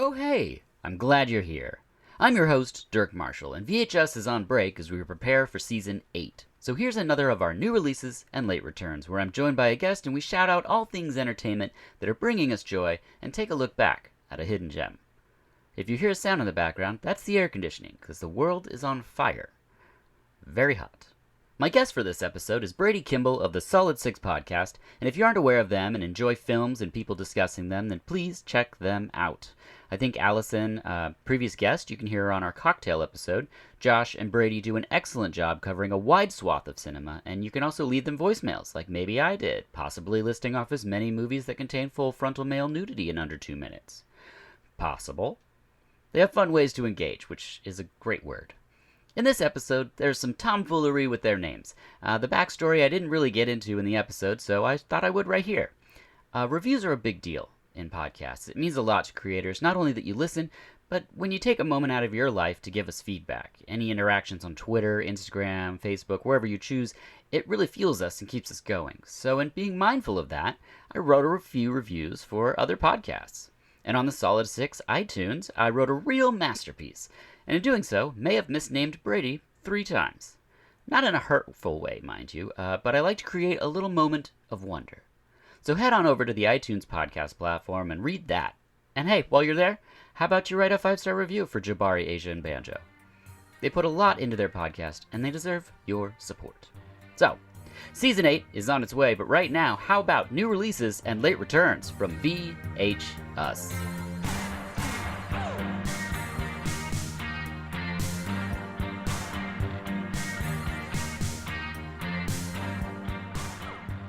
Oh hey, I'm glad you're here. I'm your host, Dirk Marshall, and VHS is on break as we prepare for Season 8. So here's another of our new releases and late returns, where I'm joined by a guest and we shout out all things entertainment that are bringing us joy and take a look back at a hidden gem. If you hear a sound in the background, that's the air conditioning, because the world is on fire. Very hot. My guest for this episode is Brady Kimball of the Solid Six podcast, and if you aren't aware of them and enjoy films and people discussing them, then please check them out. I think Allison, previous guest, you can hear her on our cocktail episode. Josh and Brady do an excellent job covering a wide swath of cinema, and you can also leave them voicemails, like maybe I did, possibly listing off as many movies that contain full frontal male nudity in under 2 minutes. Possible. They have fun ways to engage, which is a great word. In this episode, there's some tomfoolery with their names. The backstory I didn't really get into in the episode, so I thought I would right here. Reviews are a big deal in podcasts. It means a lot to creators, not only that you listen, but when you take a moment out of your life to give us feedback. Any interactions on Twitter, Instagram, Facebook, wherever you choose, it really fuels us and keeps us going. So in being mindful of that, I wrote a few reviews for other podcasts. And on the Solid Six iTunes, I wrote a real masterpiece, and in doing so, may have misnamed Brady 3 times. Not in a hurtful way, mind you, but I like to create a little moment of wonder. So head on over to the iTunes podcast platform and read that. And hey, while you're there, how about you write a 5-star review for Jabari, Asia, and Banjo? They put a lot into their podcast, and they deserve your support. So, Season 8 is on its way, but right now, how about new releases and late returns from VHS?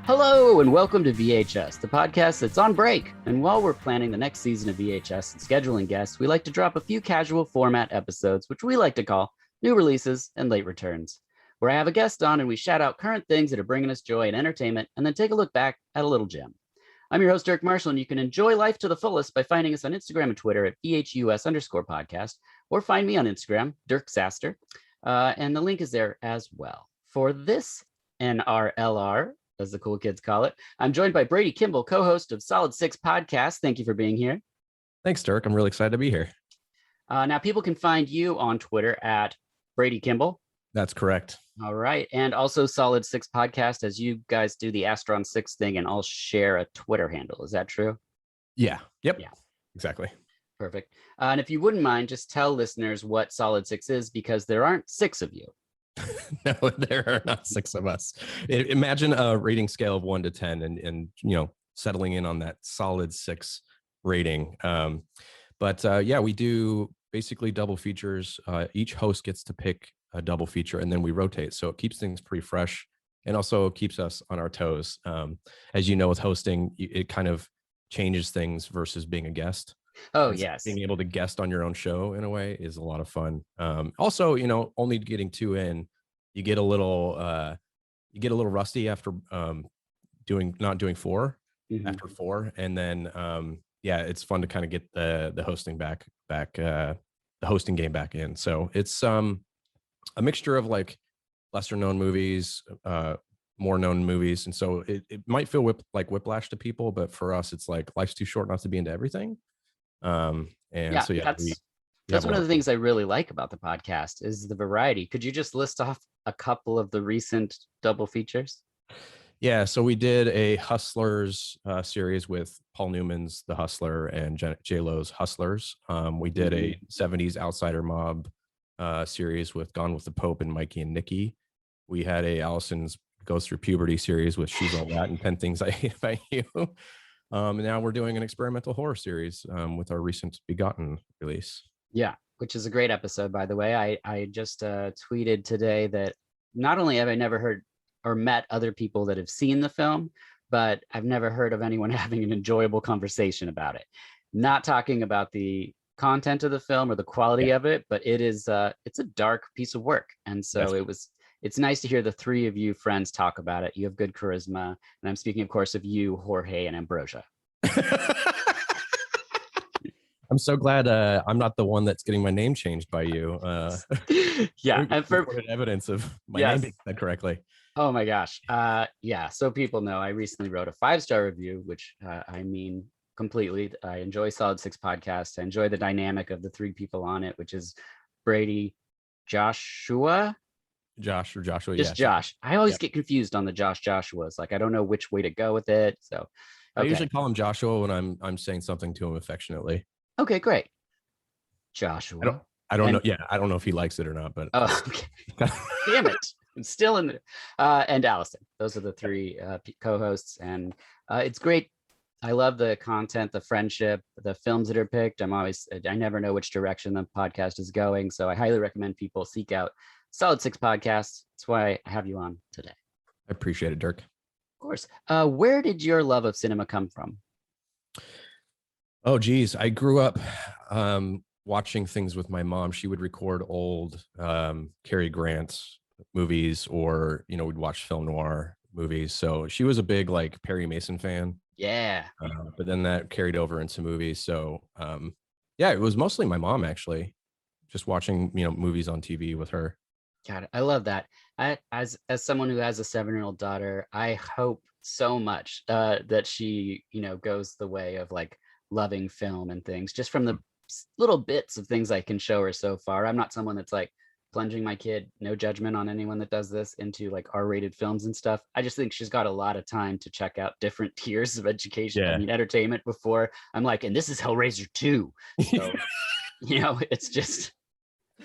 Hello, and welcome to VHS, the podcast that's on break. And while we're planning the next season of VHS and scheduling guests, we like to drop a few casual format episodes, which we like to call new releases and late returns, where I have a guest on and we shout out current things that are bringing us joy and entertainment, and then take a look back at a little gem. I'm your host, Dirk Marshall, and you can enjoy life to the fullest by finding us on Instagram and Twitter at VHUS_podcast, or find me on Instagram, Dirk Saster, and the link is there as well. For this NRLR, as the cool kids call it, I'm joined by Brady Kimball, co-host of Solid Six podcast. Thank you for being here. Thanks, Dirk. I'm really excited to be here. Now, people can find you on Twitter at Brady Kimball. That's correct. All right. And also Solid Six podcast, as you guys do the Astron 6 thing, and I'll share a Twitter handle. Is that true? Yeah. Yep. Yeah. Exactly. Perfect. And if you wouldn't mind, just tell listeners what Solid Six is, because there aren't 6 of you. No, there are not 6 of us. Imagine a rating scale of 1 to 10 and settling in on that solid 6 rating. But we do basically double features. Each host gets to pick a double feature, and then we rotate. So it keeps things pretty fresh and also keeps us on our toes. As you know, with hosting, it kind of changes things versus being a guest. Oh, and yes. Being able to guest on your own show in a way is a lot of fun. Also, only getting 2 in, you get a little rusty after not doing 4 after 4, and then it's fun to kind of get the hosting back the hosting game back in. So it's a mixture of like lesser known movies, more known movies, and so it might feel like whiplash to people, but for us, it's like life's too short not to be into everything. That's one of the things I really like about the podcast is the variety. Could you just list off a couple of the recent double features? Yeah, so we did a Hustlers series with Paul Newman's The Hustler and J-Lo's Hustlers. We did a 70s Outsider Mob series with Gone with the Pope and Mikey and Nikki. We had a Allison's Goes Through Puberty series with She's All That and 10 Things I Hate About You. And now we're doing an experimental horror series with our recent Begotten release. Yeah, which is a great episode, by the way. I just tweeted today that not only have I never heard or met other people that have seen the film, but I've never heard of anyone having an enjoyable conversation about it. Not talking about the content of the film or the quality of it, but it's a dark piece of work. And so it's nice to hear the 3 of you friends talk about it. You have good charisma. And I'm speaking, of course, of you, Jorge, and Ambrosia. I'm so glad I'm not the one that's getting my name changed by you. Yeah. And for evidence of my name being said correctly. Oh my gosh. So people know I recently wrote a 5-star review, which completely. I enjoy Solid Six podcast. I enjoy the dynamic of the three people on it, which is Brady, Joshua, Josh or Joshua. just Yeah. Josh. Josh. I always Yep. get confused on the Joshuas. Like I don't know which way to go with it. So, I okay, usually call him Joshua when I'm saying something to him affectionately. okay, great, I don't Joshua. I don't know. And Yeah, I don't know if he likes it or not, but oh, okay. Damn it. I'm still in there. And Allison. Those are the three co-hosts. And it's great. I love the content, the friendship, the films that are picked. I never know which direction the podcast is going. So I highly recommend people seek out Solid Six Podcasts. That's why I have you on today. I appreciate it, Dirk. Of course. Where did your love of cinema come from? Oh, geez. I grew up watching things with my mom. She would record old Cary Grant movies, or we'd watch film noir movies. So she was a big like Perry Mason fan. Yeah. But then that carried over into movies. So yeah, it was mostly my mom actually, just watching movies on TV with her. Got it. I love that. As someone who has a 7-year-old daughter, I hope so much that she, goes the way of like loving film and things, just from the little bits of things I can show her so far. I'm not someone that's like plunging my kid, no judgment on anyone that does this, into like R-rated films and stuff. I just think she's got a lot of time to check out different tiers of education. Yeah. I mean, entertainment before I'm like, and this is Hellraiser 2. So, it's just,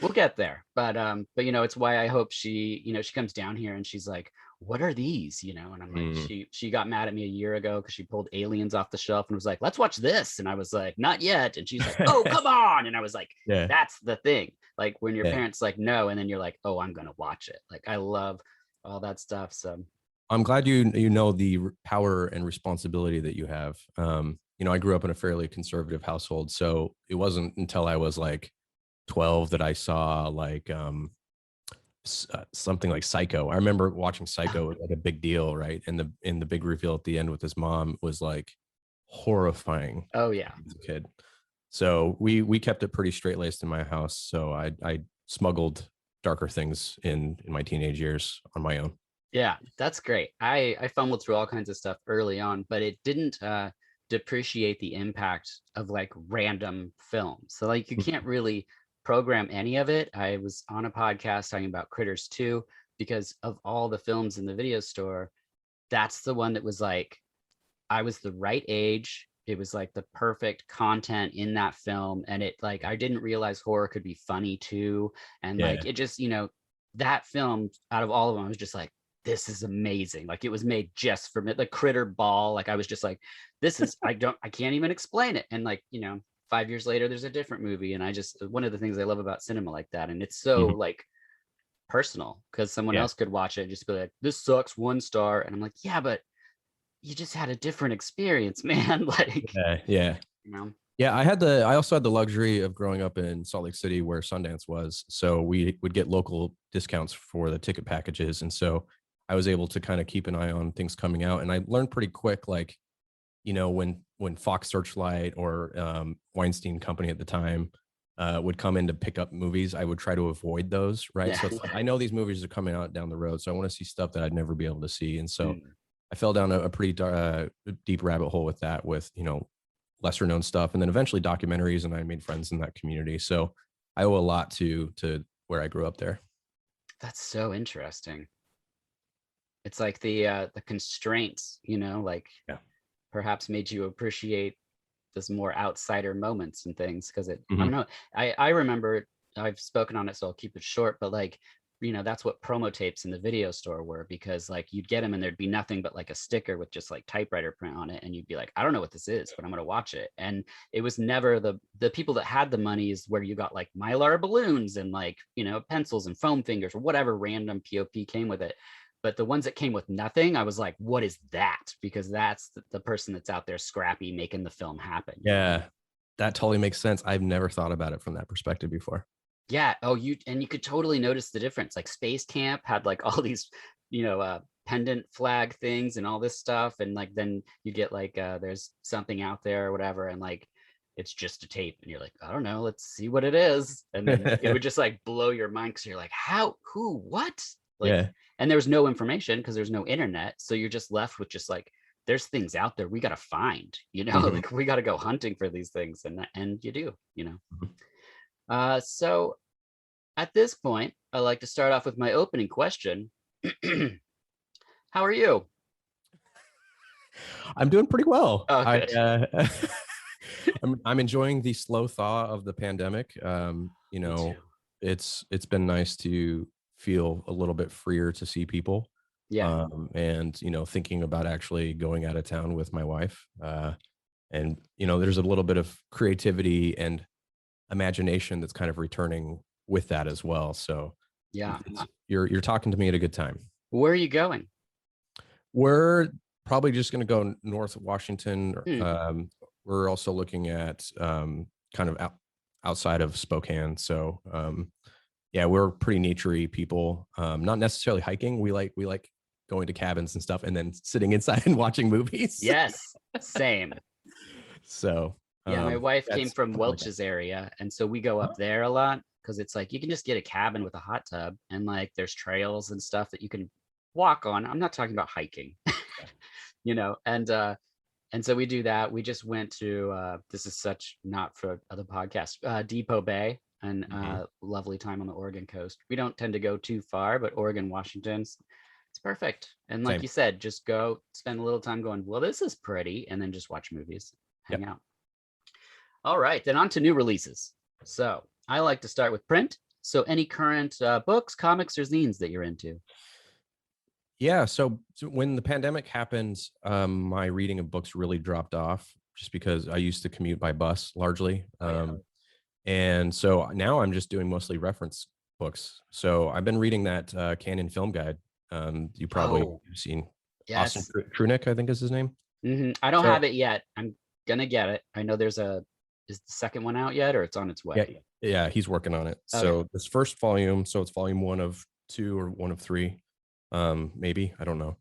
we'll get there. But it's why I hope she comes down here and she's like, what are these? And I'm like, she got mad at me a year ago because she pulled Aliens off the shelf and was like, let's watch this. And I was like, not yet. And she's like, oh, come on. And I was like, Yeah. That's the thing. Like when your parents like, no, and then you're like, oh, I'm going to watch it. Like I love all that stuff. So I'm glad you know the power and responsibility that you have. I grew up in a fairly conservative household, so it wasn't until I was like 12 that I saw like something like Psycho. I remember watching Psycho like a big deal, right? And the big reveal at the end with his mom was like horrifying. Oh yeah, as a kid. So we kept it pretty straight laced in my house. So I smuggled darker things in my teenage years on my own. Yeah, that's great. I fumbled through all kinds of stuff early on, but it didn't depreciate the impact of like random films. So like you can't really program any of it. I was on a podcast talking about Critters 2 because of all the films in the video store. That's the one that was like, I was the right age. It was like the perfect content in that film. And it like, I didn't realize horror could be funny too. And like, it just, that film out of all of them, I was just like, this is amazing. Like it was made just for me. The Critter Ball. Like I was just like, this is, I can't even explain it. And like, 5 years later, there's a different movie. And one of the things I love about cinema like that. And it's so like personal because someone else could watch it and just be like, this sucks, 1 star. And I'm like, yeah, but you just had a different experience, man. Like, yeah. Yeah, I also had the luxury of growing up in Salt Lake City where Sundance was. So we would get local discounts for the ticket packages. And so I was able to kind of keep an eye on things coming out. And I learned pretty quick, like, when Fox Searchlight or Weinstein Company at the time would come in to pick up movies, I would try to avoid those. Right. So it's like, I know these movies are coming out down the road. So I want to see stuff that I'd never be able to see. And so I fell down a pretty deep rabbit hole with that, with, lesser known stuff, and then eventually documentaries, and I made friends in that community. So I owe a lot to where I grew up there. That's so interesting. It's like the constraints, perhaps made you appreciate this more outsider moments and things because I don't know. I remember, I've spoken on it, so I'll keep it short, but like, that's what promo tapes in the video store were, because like you'd get them and there'd be nothing but like a sticker with just like typewriter print on it. And you'd be like, I don't know what this is, but I'm going to watch it. And it was never the people that had the money is where you got like Mylar balloons and like, pencils and foam fingers or whatever random POP came with it. But the ones that came with nothing, I was like, what is that? Because that's the person that's out there scrappy making the film happen. Yeah, that totally makes sense. I've never thought about it from that perspective before. Yeah. Oh, you could totally notice the difference. Like Space Camp had like all these, pendant flag things and all this stuff. And like, then you get like, there's something out there or whatever. And like, it's just a tape and you're like, I don't know, let's see what it is. And then it would just like blow your mind. Cause you're like, how, who, what? Like, and there was no information because there's no internet. So you're just left with just like there's things out there we got to find, like we got to go hunting for these things, and you do, so at this point, I like to start off with my opening question. How are you? I'm doing pretty well. Oh, good. I'm enjoying the slow thaw of the pandemic. Me too. It's been nice to feel a little bit freer to see people. Yeah. And thinking about actually going out of town with my wife. And there's a little bit of creativity and imagination that's kind of returning with that as well. So Yeah. you're talking to me at a good time. Where are you going? We're probably just going to go north of Washington. We're also looking at kind of outside of Spokane. So yeah, we're pretty naturey people. Not necessarily hiking. We like going to cabins and stuff, and then sitting inside and watching movies. Yes, same. So yeah, my wife came from Welch's area, and so we go up there a lot because it's like you can just get a cabin with a hot tub, and like there's trails and stuff that you can walk on. I'm not talking about hiking, and so we do that. We just went to this is such not for other podcasts, Depot Bay, and lovely time on the Oregon coast. We don't tend to go too far, but Oregon, Washington's it's perfect. And like you said, just go spend a little time going, well, this is pretty, and then just watch movies, hang out. All right, then on to new releases. So I like to start with print. So any current books, comics, or zines that you're into? Yeah, so when the pandemic happened, my reading of books really dropped off just because I used to commute by bus largely. And so now I'm just doing mostly reference books. So I've been reading that Canon Film Guide. You probably have seen. Yes. Austin Trunick, I think is his name. I don't have it yet. I'm gonna get it. I know is the second one out yet, or it's on its way? Yeah, he's working on it. Okay. So this first volume, so it's volume 1 of 2 or 1 of 3, maybe, I don't know,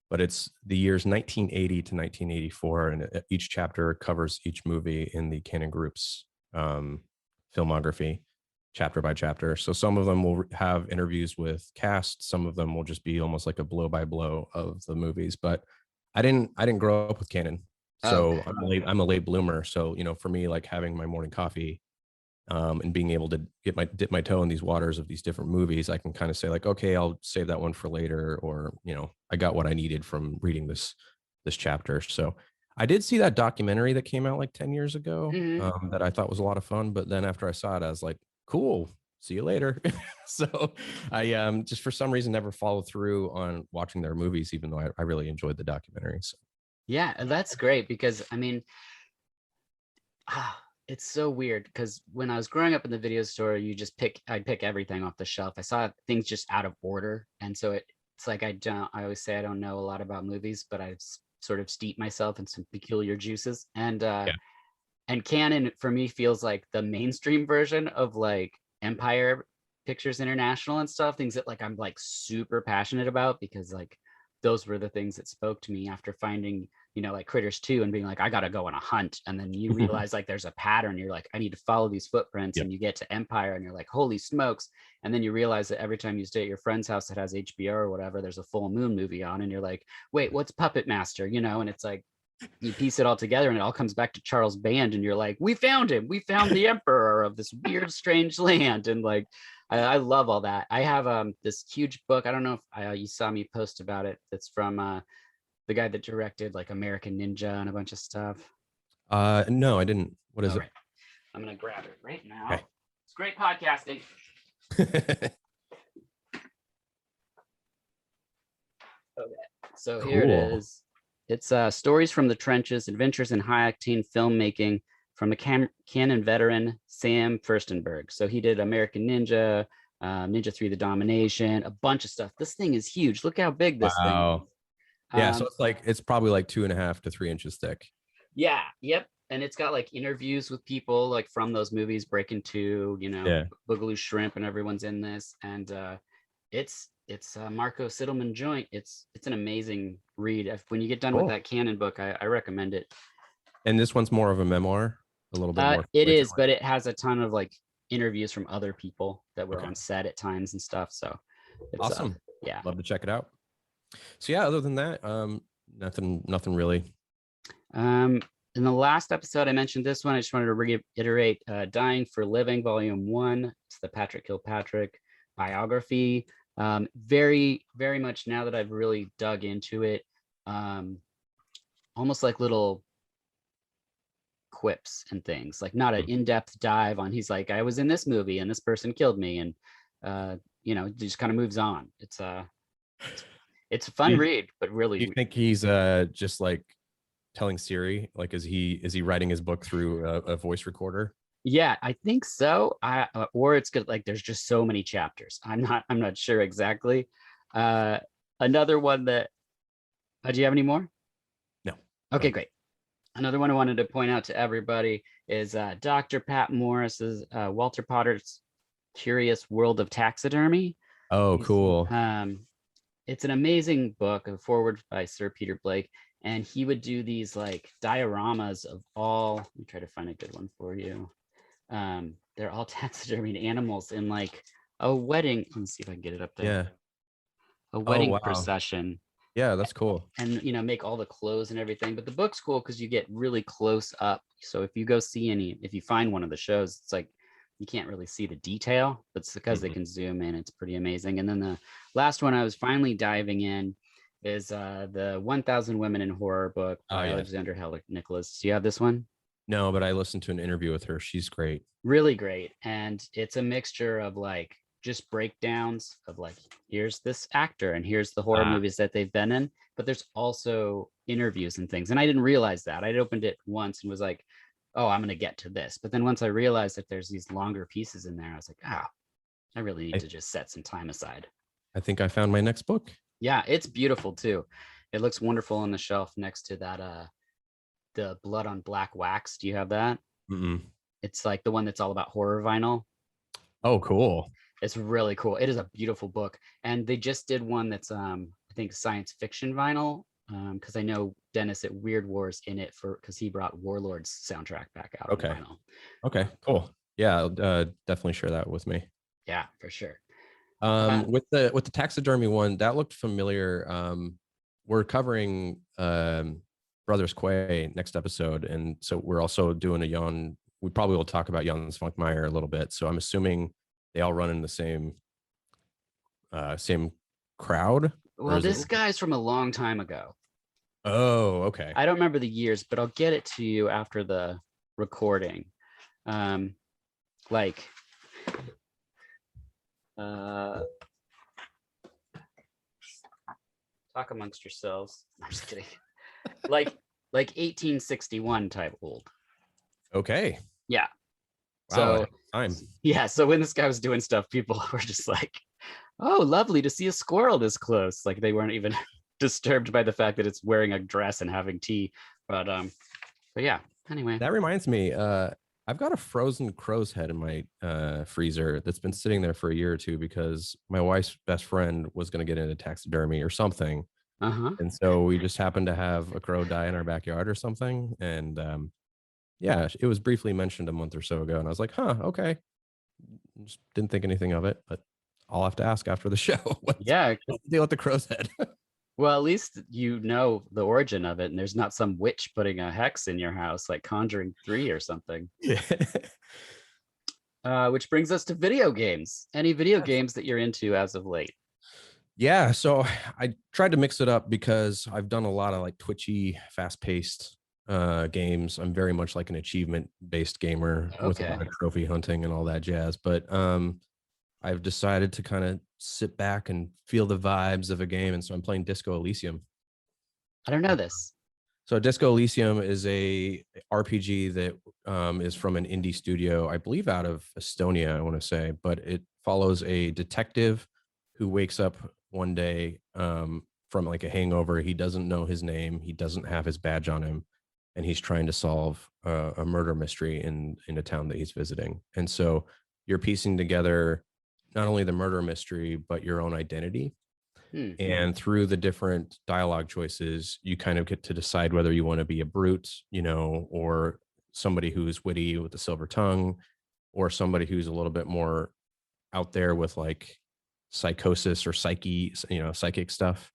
but it's the years 1980 to 1984, and each chapter covers each movie in the Canon Group's filmography, chapter by chapter. So some of them will have interviews with cast, some of them will just be almost like a blow by blow of the movies. But I didn't grow up with Canon, so I'm a late bloomer. So for me, like having my morning coffee and being able to dip my toe in these waters of these different movies, I can kind of say like, okay, I'll save that one for later, or I got what I needed from reading this chapter. So I did see that documentary that came out like 10 years ago that I thought was a lot of fun. But then after I saw it, I was like, cool, see you later. So I just for some reason never followed through on watching their movies, even though I really enjoyed the documentary. So yeah, that's great, because I mean, it's so weird because when I was growing up in the video store, I'd pick everything off the shelf. I saw things just out of order, and so it's like I always say I don't know a lot about movies, but I've sort of steeped myself in some peculiar juices, and Canon for me feels like the mainstream version of like Empire Pictures International and stuff, things that like I'm like super passionate about, because like those were the things that spoke to me after finding like Critters 2 and being like, I gotta go on a hunt, and then you realize like there's a pattern, you're like, I need to follow these footprints. And you get to Empire and you're like, holy smokes. And then you realize that every time you stay at your friend's house that has HBO or whatever, there's a full moon movie on, and you're like, wait, what's Puppet Master? And it's like you piece it all together and it all comes back to Charles Band, and you're like, we found him, we found the emperor of this weird strange land. And like I love all that. I have this huge book, I don't know if you saw me post about it, that's from the guy that directed like American Ninja and a bunch of stuff. No, I didn't. What is it? I'm gonna grab it right now. Okay. It's great podcasting. Okay, so here it is. It's Stories from the Trenches, Adventures in High Octane Filmmaking from a Canon veteran, Sam Furstenberg. So he did American Ninja, Ninja 3: The Domination, a bunch of stuff. This thing is huge. Look how big this thing is. Yeah, so it's probably like 2.5 to 3 inches thick. Yeah, yep. And it's got like interviews with people like from those movies, Breaking 2, Boogaloo Shrimp, and everyone's in this. And it's Marco Siddleman joint. It's an amazing read. When you get done with that Canon book, I recommend it. And this one's more of a memoir, a little bit more. It is, but it has a ton of like interviews from other people that were on set at times and stuff. So it's awesome. Yeah, love to check it out. So yeah, other than that, Nothing really. Um, in the last episode, I mentioned this one. I just wanted to reiterate Dying for Living, Volume 1. It's the Patrick Kilpatrick biography. Very, very much now that I've really dug into it, almost like little quips and things, like not an in-depth dive on, he's like, I was in this movie and this person killed me. And, just kind of moves on. It's a fun read, but really. Do you think he's just like telling Siri, like, is he writing his book through a voice recorder? Yeah, I think so. Or it's good. Like, there's just so many chapters. I'm not sure exactly. Another one that. Do you have any more? No. Okay, great. Another one I wanted to point out to everybody is Dr. Pat Morris's Walter Potter's Curious World of Taxidermy. Oh, cool. It's an amazing book, a foreword by Sir Peter Blake, and he would do these like dioramas of all. Let me try to find a good one for you. They're all taxidermied animals in like a wedding. Let me see if I can get it up there. Yeah. A wedding procession. Yeah, that's cool. And make all the clothes and everything. But the book's cool because you get really close up. So if you go see if you find one of the shows, it's like you can't really see the detail, but it's because they can zoom in. It's pretty amazing. And then the last one I was finally diving in is the 1000 Women in Horror book by Alexandra Heller Nicholas. Do you have this one? No, but I listened to an interview with her. She's great. Really great. And it's a mixture of like just breakdowns of like, here's this actor and here's the horror movies that they've been in, but there's also interviews and things. And I didn't realize that. I'd opened it once and was like, oh, I'm going to get to this. But then once I realized that there's these longer pieces in there, I was like, I really need to just set some time aside. I think I found my next book. Yeah, it's beautiful too. It looks wonderful on the shelf next to that, the Blood on Black Wax. Do you have that? Mm-mm. It's like the one that's all about horror vinyl. Oh, cool. It's really cool. It is a beautiful book. And they just did one that's, I think, science fiction vinyl. Because I know Dennis at Weird Wars in it because he brought Warlord's soundtrack back out. Okay. On vinyl. Okay, cool. Yeah, definitely share that with me. Yeah, for sure. With the taxidermy one, that looked familiar. We're covering Brothers Quay next episode, and so we're also doing we probably will talk about Jan Svankmajer a little bit. So I'm assuming they all run in the same crowd. Well, this guy's from a long time ago. Oh, okay. I don't remember the years, but I'll get it to you after the recording. Talk amongst yourselves. I'm just kidding. like 1861 type old. Okay. Yeah. Wow, so when this guy was doing stuff, people were just like, oh, lovely to see a squirrel this close. Like they weren't even disturbed by the fact that it's wearing a dress and having tea. But yeah, anyway. That reminds me, I've got a frozen crow's head in my freezer that's been sitting there for a year or two because my wife's best friend was going to get into taxidermy or something. And so we just happened to have a crow die in our backyard or something. And yeah, it was briefly mentioned a month or so ago. And I was like, okay. Just didn't think anything of it, but I'll have to ask after the show. What's the deal with the crow's head? Well, at least you know the origin of it, and there's not some witch putting a hex in your house like Conjuring 3 or something. Which brings us to video games. Any video games that you're into as of late? Yeah, so I tried to mix it up because I've done a lot of like twitchy, fast-paced games. I'm very much like an achievement-based gamer with a lot of trophy hunting and all that jazz. But I've decided to kind of sit back and feel the vibes of a game. And so I'm playing Disco Elysium. I don't know this. So Disco Elysium is a RPG that is from an indie studio, I believe out of Estonia, I want to say, but it follows a detective who wakes up one day from like a hangover. He doesn't know his name. He doesn't have his badge on him. And he's trying to solve a murder mystery in a town that he's visiting. And so you're piecing together not only the murder mystery, but your own identity. And through the different dialogue choices, you kind of get to decide whether you want to be a brute, or somebody who's witty with a silver tongue, or somebody who's a little bit more out there with like psychosis or psychic stuff.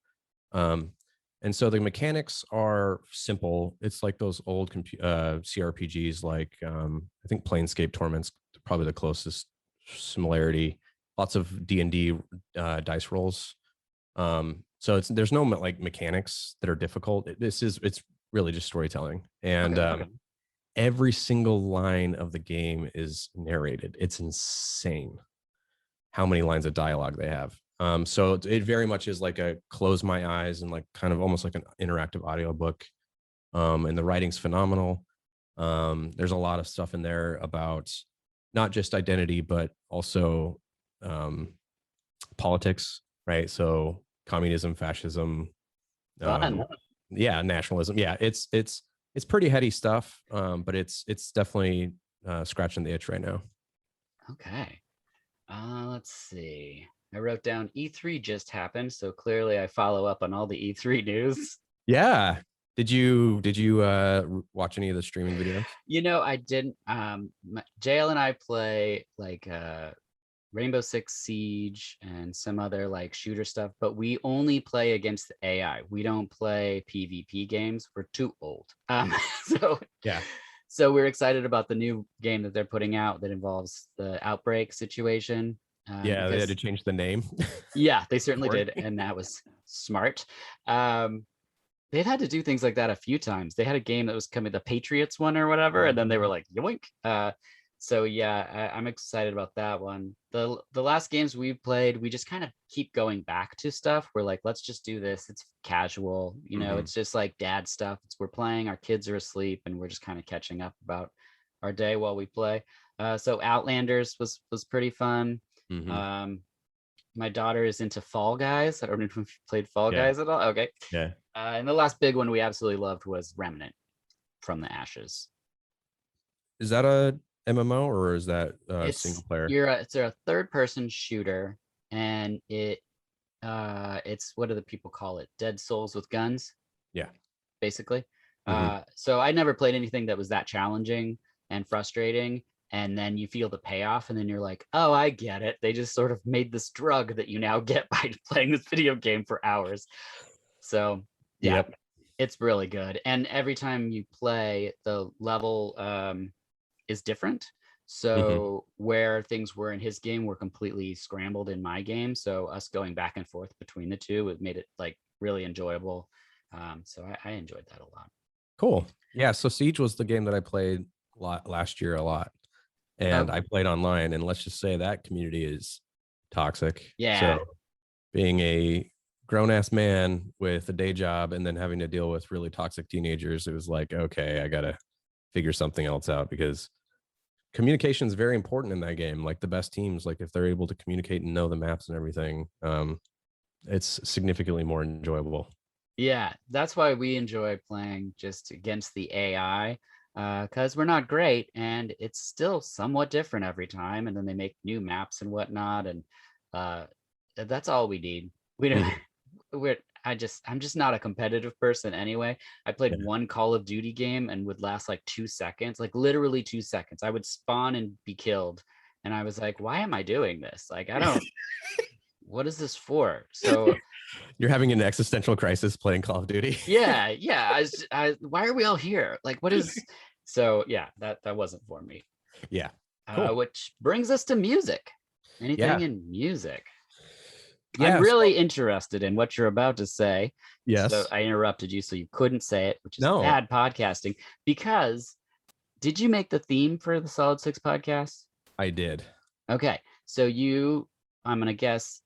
And so the mechanics are simple. It's like those old CRPGs, like I think Planescape Torment's probably the closest similarity. Lots of D&D dice rolls. So there's no like mechanics that are difficult. It's really just storytelling, and Okay. every single line of the game is narrated. It's insane how many lines of dialogue they have. So it very much is like a close my eyes and like kind of almost like an interactive audiobook. And the writing's phenomenal. There's a lot of stuff in there about not just identity, but also politics, right? So communism, fascism, Fun. yeah, nationalism. Yeah, it's pretty heady stuff, but it's definitely scratching the itch right now. Okay. Let's see. I wrote down E3 just happened, so clearly I follow up on all the E3 news. Yeah. Did you watch any of the streaming videos? I didn't. JL and I play like Rainbow Six Siege and some other like shooter stuff, but we only play against the AI. We don't play PvP games. We're too old. So Yeah. So we're excited about the new game that they're putting out that involves the Outbreak situation. Yeah, they had to change the name. Yeah, they certainly did, and that was smart. They've had to do things like that a few times. They had a game that was coming, the Patriots one or whatever, and then they were like, yoink. So yeah, I'm excited about that one. The last games we've played, we just kind of keep going back to stuff. We're like, let's just do this. It's casual, it's just like dad stuff. We're playing, our kids are asleep, and we're just kind of catching up about our day while we play. So Outlanders was pretty fun. My daughter is into Fall Guys. I don't know if you've played Fall Guys at all. Okay. Yeah. And the last big one we absolutely loved was Remnant from the Ashes. Is that a MMO or is that single player? It's a third person shooter, and it's what do the people call it? Dead Souls with guns. Yeah. Basically. So I never played anything that was that challenging and frustrating. And then you feel the payoff, and then you're like, oh, I get it. They just sort of made this drug that you now get by playing this video game for hours. So yeah, It's really good. And every time you play, the level is different. So where things were in his game were completely scrambled in my game. So us going back and forth between the two, it made it like really enjoyable. So I enjoyed that a lot. Cool. Yeah. So Siege was the game that I played last year a lot. And I played online, and let's just say that community is toxic. Yeah. So being a grown-ass man with a day job and then having to deal with really toxic teenagers, it was like, okay, I got to figure something else out, because communication is very important in that game. Like the best teams, like if they're able to communicate and know the maps and everything, it's significantly more enjoyable. Yeah, that's why we enjoy playing just against the AI. Because we're not great, and it's still somewhat different every time, and then they make new maps and whatnot, and that's all we need. We don't I'm just not a competitive person anyway. I played one Call of Duty game and would last like 2 seconds, like literally 2 seconds. I would spawn and be killed, and I was like, why am I doing this? Like, I don't what is this for? So you're having an existential crisis playing Call of Duty. yeah. Why are we all here? Like, what is? So yeah, that wasn't for me. Yeah. Cool. Which brings us to music. Anything in music? Yeah, I'm really interested in what you're about to say. Yes. So I interrupted you, so you couldn't say it, which is bad podcasting. Because did you make the theme for the Solid Six podcast? I did. Okay, so I'm gonna guess,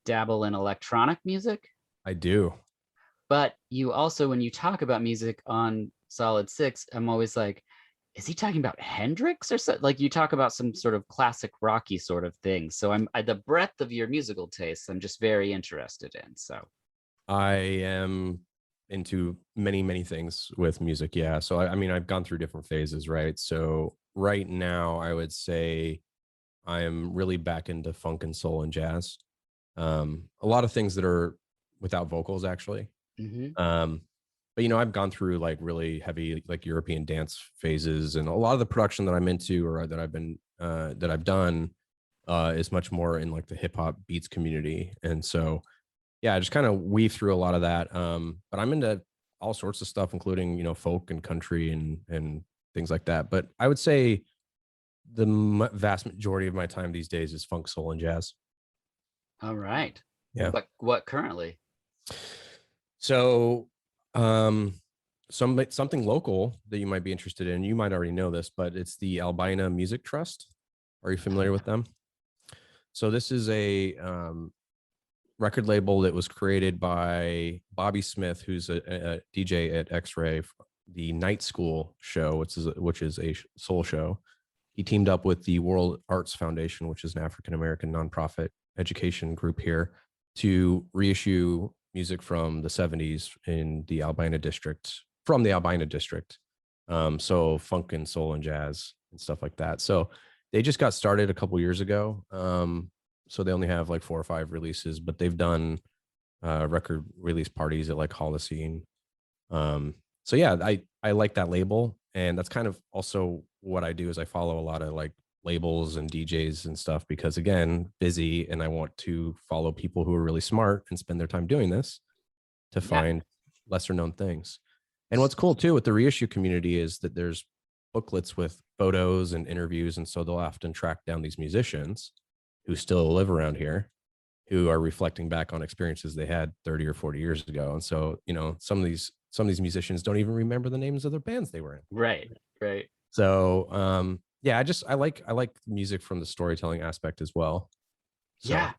dabble in electronic music? I do. But you also, when you talk about music on Solid Six, I'm always like, is he talking about Hendrix or something? Like you talk about some sort of classic rocky sort of thing. So the breadth of your musical tastes, I'm just very interested in. So I am into many, many things with music. Yeah. So I mean, I've gone through different phases, right? So right now I would say I am really back into funk and soul and jazz. A lot of things that are without vocals actually. But I've gone through like really heavy like European dance phases, and a lot of the production that I'm into or that I've done is much more in like the hip hop beats community. And so yeah, I just kind of weave through a lot of that. But I'm into all sorts of stuff, including, folk and country and things like that. But I would say the vast majority of my time these days is funk, soul, and jazz. All right. Yeah. What currently? So, um, something local that you might be interested in. You might already know this, but it's the Albina Music Trust. Are you familiar with them? So this is a record label that was created by Bobby Smith, who's a DJ at X-Ray, the Night School show, which is a soul show. He teamed up with the World Arts Foundation, which is an African American nonprofit education group here, to reissue music from the 70s in the Albina district, from the Albina district. So funk and soul and jazz and stuff like that. So they just got started a couple years ago. So they only have like 4 or 5 releases, but they've done record release parties at like Holocene. So yeah, I like that label, and that's kind of also what I do is I follow a lot of like labels and DJs and stuff because again, busy, and I want to follow people who are really smart and spend their time doing this to Yeah. find lesser known things. And what's cool too with the reissue community is that there's booklets with photos and interviews, and so they'll often track down these musicians who still live around here who are reflecting back on experiences they had 30 or 40 years ago. And so, some of these musicians don't even remember the names of their bands they were in. Right. So yeah, I like music from the storytelling aspect as well. So Yeah,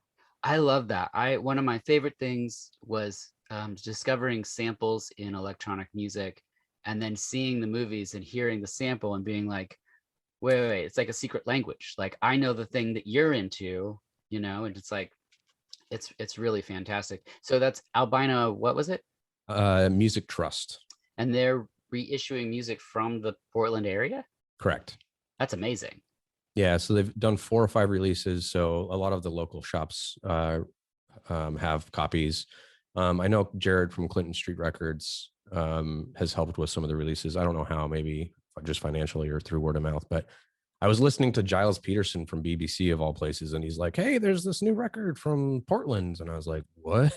I love that. One of my favorite things was discovering samples in electronic music and then seeing the movies and hearing the sample and being like, wait, it's like a secret language. Like I know the thing that you're into, and it's like, it's really fantastic. So that's Albina, what was it? Music Trust. And they're reissuing music from the Portland area? Correct. That's amazing. Yeah, so they've done 4 or 5 releases. So a lot of the local shops have copies. I know Jared from Clinton Street Records has helped with some of the releases. I don't know how, maybe just financially or through word of mouth. But I was listening to Giles Peterson from BBC of all places, and he's like, "Hey, there's this new record from Portland," and I was like, "What?"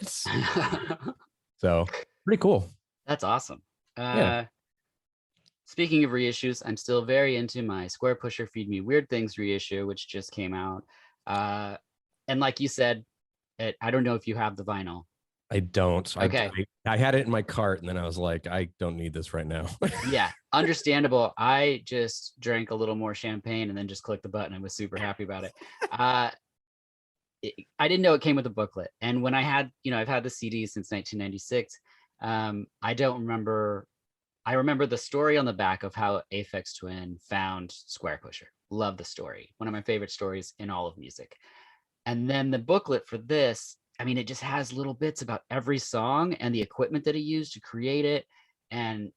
So pretty cool. That's awesome. Yeah. Speaking of reissues, I'm still very into my Squarepusher Feed Me Weird Things reissue, which just came out. And like you said, I don't know if you have the vinyl. I don't. Okay. I had it in my cart, and then I was like, I don't need this right now. Yeah, understandable. I just drank a little more champagne and then just clicked the button. I was super happy about it. I didn't know it came with a booklet. And when I've had the CD since 1996. I don't remember. I remember the story on the back of how Aphex Twin found Squarepusher. Love the story. One of my favorite stories in all of music. And then the booklet for this, I mean, it just has little bits about every song and the equipment that he used to create it, and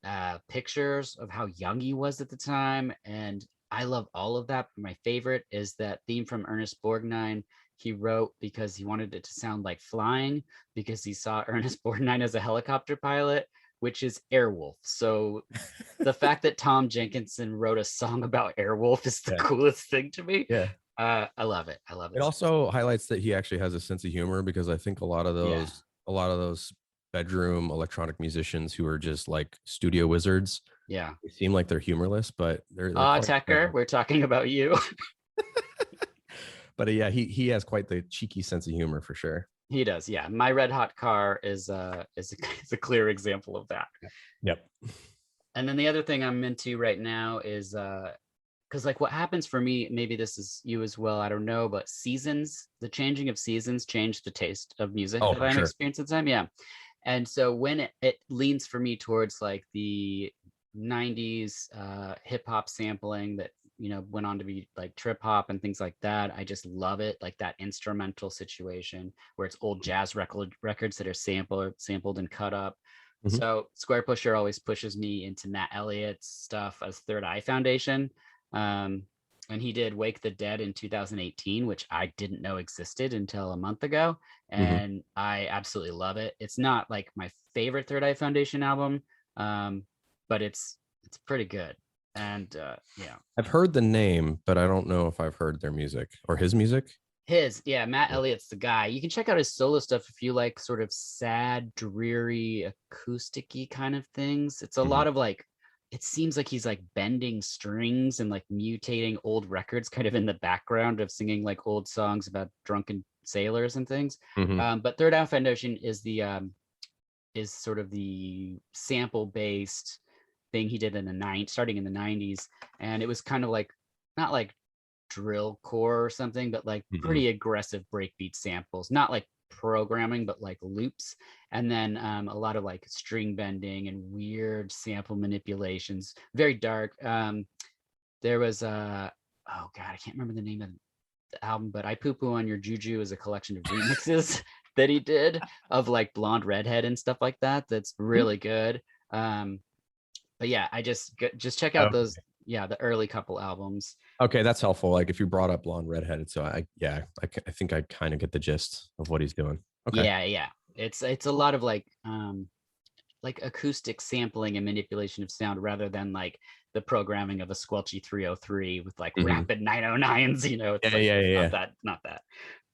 pictures of how young he was at the time. And I love all of that. My favorite is that theme from Ernest Borgnine he wrote because he wanted it to sound like flying, because he saw Ernest Borgnine as a helicopter pilot, which is Airwolf. So the fact that Tom Jenkinson wrote a song about Airwolf is the coolest thing to me. Yeah. I love it. It also highlights that he actually has a sense of humor, because I think a lot of those bedroom electronic musicians who are just like studio wizards, they seem like they're humorless, but they're Tucker, we're talking about you. But yeah, he has quite the cheeky sense of humor for sure. He does. Yeah. My Red Hot Car is a clear example of that. Yep. And then the other thing I'm into right now is because like what happens for me, maybe this is you as well, I don't know, but the changing of seasons changed the taste of music that I'm experiencing at the time. Yeah. And so when it leans for me towards like the 90s hip hop sampling that went on to be like trip hop and things like that, I just love it, like that instrumental situation where it's old jazz records that are sampled and cut up. Mm-hmm. So Squarepusher always pushes me into Nat Elliott's stuff as Third Eye Foundation. And he did Wake the Dead in 2018, which I didn't know existed until a month ago. And I absolutely love it. It's not like my favorite Third Eye Foundation album, but it's pretty good. And yeah, I've heard the name, but I don't know if I've heard their music or his music. Yeah, Matt Elliott's the guy. You can check out his solo stuff if you like sort of sad, dreary, acousticy kind of things. It's a Mhm. lot of like, it seems like he's like bending strings and like mutating old records kind of in the background of singing like old songs about drunken sailors and things. Mhm. But Third Down Foundation is sort of the sample based thing he did in starting in the 90s. And it was kind of like, not like drill core or something, but like Mhm. pretty aggressive breakbeat samples, not like programming, but like loops. And then a lot of like string bending and weird sample manipulations, very dark. There was oh God, I can't remember the name of the album, but I Poo Poo on Your Juju is a collection of remixes that he did of like Blonde Redhead and stuff like that. That's really good. Um, but yeah, just check out those, Okay. yeah, the early couple albums. Okay, that's helpful. Like if you brought up Blonde Redheaded, so I think I kind of get the gist of what he's doing. Okay. Yeah. It's a lot of like acoustic sampling and manipulation of sound rather than like the programming of a squelchy 303 with like Mhm. rapid 909s, it's Yeah, like yeah, yeah, yeah. not that.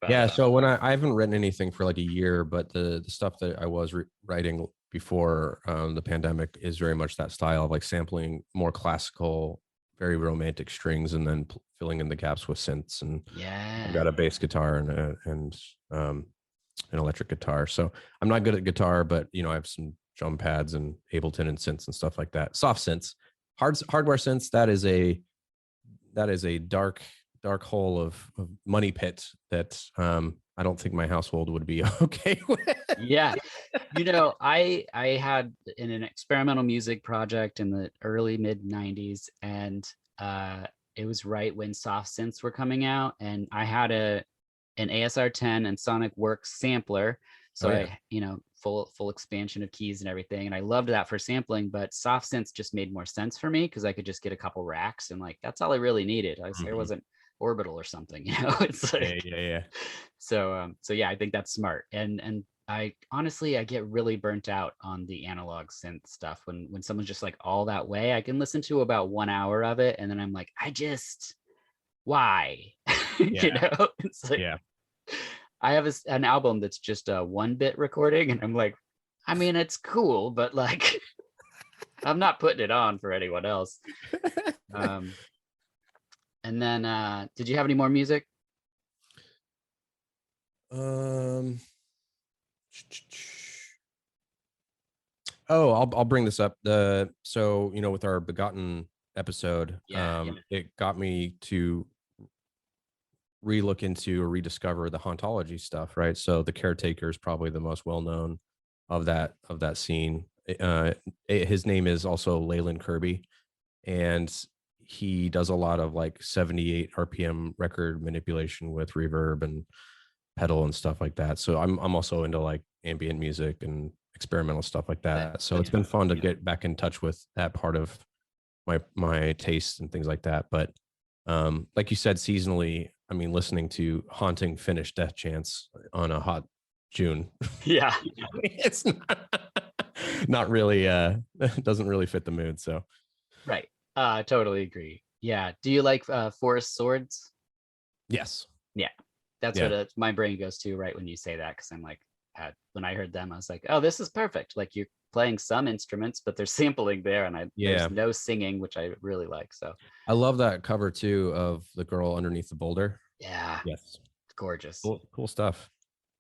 But Yeah, so when I haven't written anything for like a year, but the stuff that I was writing before the pandemic is very much that style of like sampling more classical, very romantic strings, and then filling in the gaps with synths. And I've yeah. got a bass guitar and an electric guitar. So I'm not good at guitar, but I have some drum pads and Ableton and synths and stuff like that. Soft synths, hardware synths. That is a dark hole of money pit that I don't think my household would be okay with. Yeah. I had in an experimental music project in the early mid 90s, and it was right when soft synths were coming out, and I had an ASR 10 and Sonic Works sampler. Oh So yeah. full expansion of keys and everything, and I loved that for sampling. But soft synths just made more sense for me because I could just get a couple racks and like that's all I really needed. There Mhm. wasn't Orbital or something, It's Yeah, like yeah, yeah. so yeah, I think that's smart. And I honestly I get really burnt out on the analog synth stuff when someone's just like all that way. I can listen to about 1 hour of it and then I'm like, why? Yeah, It's like yeah. I have an album that's just a 1-bit recording, and I'm like, I mean, it's cool, but like, I'm not putting it on for anyone else. Um, and then, did you have any more music? um. Oh, I'll bring this up. So with our Begotten episode, Yeah, it got me to relook into or rediscover the hauntology stuff, right? So the Caretaker is probably the most well known of that scene. His name is also Leyland Kirby, and he does a lot of like 78 RPM record manipulation with reverb and pedal and stuff like that. So I'm also into like ambient music and experimental stuff like that. So it's yeah, been fun to get back in touch with that part of my tastes and things like that. But like you said, seasonally, I mean, listening to Haunting Finnish Death Chants on a hot June, yeah, it's not really doesn't really fit the mood. So right. Totally agree. Yeah. Do you like Forest Swords? yes. Yeah, that's Yeah. what my brain goes to right when you say that, because I'm like, when I heard them, I was like, oh, this is perfect. Like you're playing some instruments, but there's sampling there, and there's Yeah. no singing, which I really like. So I love that cover too of the girl underneath the boulder. yeah, Yes. gorgeous. Cool stuff.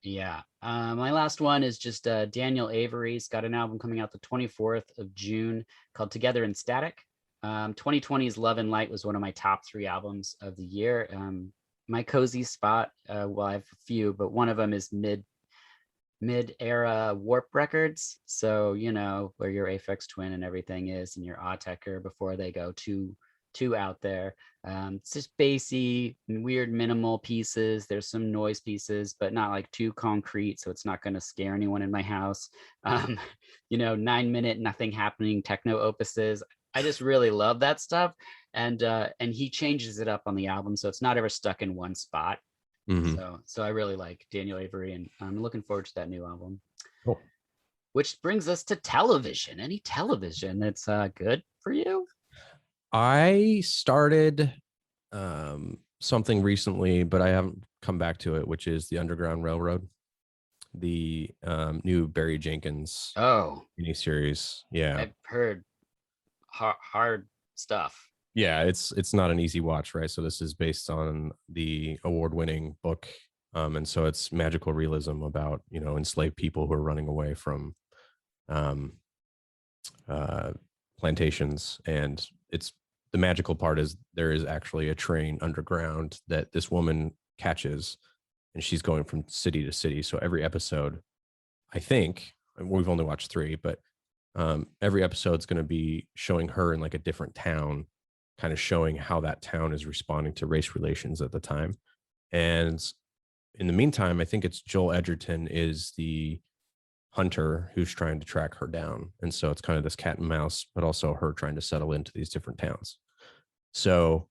Yeah. My last one is just Daniel Avery's got an album coming out the 24th of June called Together in Static. 2020's Love and Light was one of my top 3 albums of the year. My cozy spot, well, I have a few, but one of them is mid-era Warp Records. So, where your Aphex Twin and everything is and your Autechre before they go too out there. It's just bassy and weird minimal pieces. There's some noise pieces, but not like too concrete, so it's not going to scare anyone in my house. Um, 9-minute nothing happening techno opuses. I just really love that stuff, and he changes it up on the album, so it's not ever stuck in one spot. Hmm. So I really like Daniel Avery, and I'm looking forward to that new album. Cool. Which brings us to television. Any television that's good for you? I started something recently, but I haven't come back to it, which is the Underground Railroad, the new Barry Jenkins Oh, miniseries. Yeah, I've heard hard stuff. yeah, it's not an easy watch, right? So this is based on the award-winning book, and so it's magical realism about enslaved people who are running away from um, uh, plantations, and it's the magical part is there is actually a train underground that this woman catches, and she's going from city to city. So every episode, I think, and we've only watched 3, but every episode's going to be showing her in like a different town, kind of showing how that town is responding to race relations at the time. And in the meantime, I think it's Joel Edgerton is the hunter who's trying to track her down. And so it's kind of this cat and mouse, but also her trying to settle into these different towns. So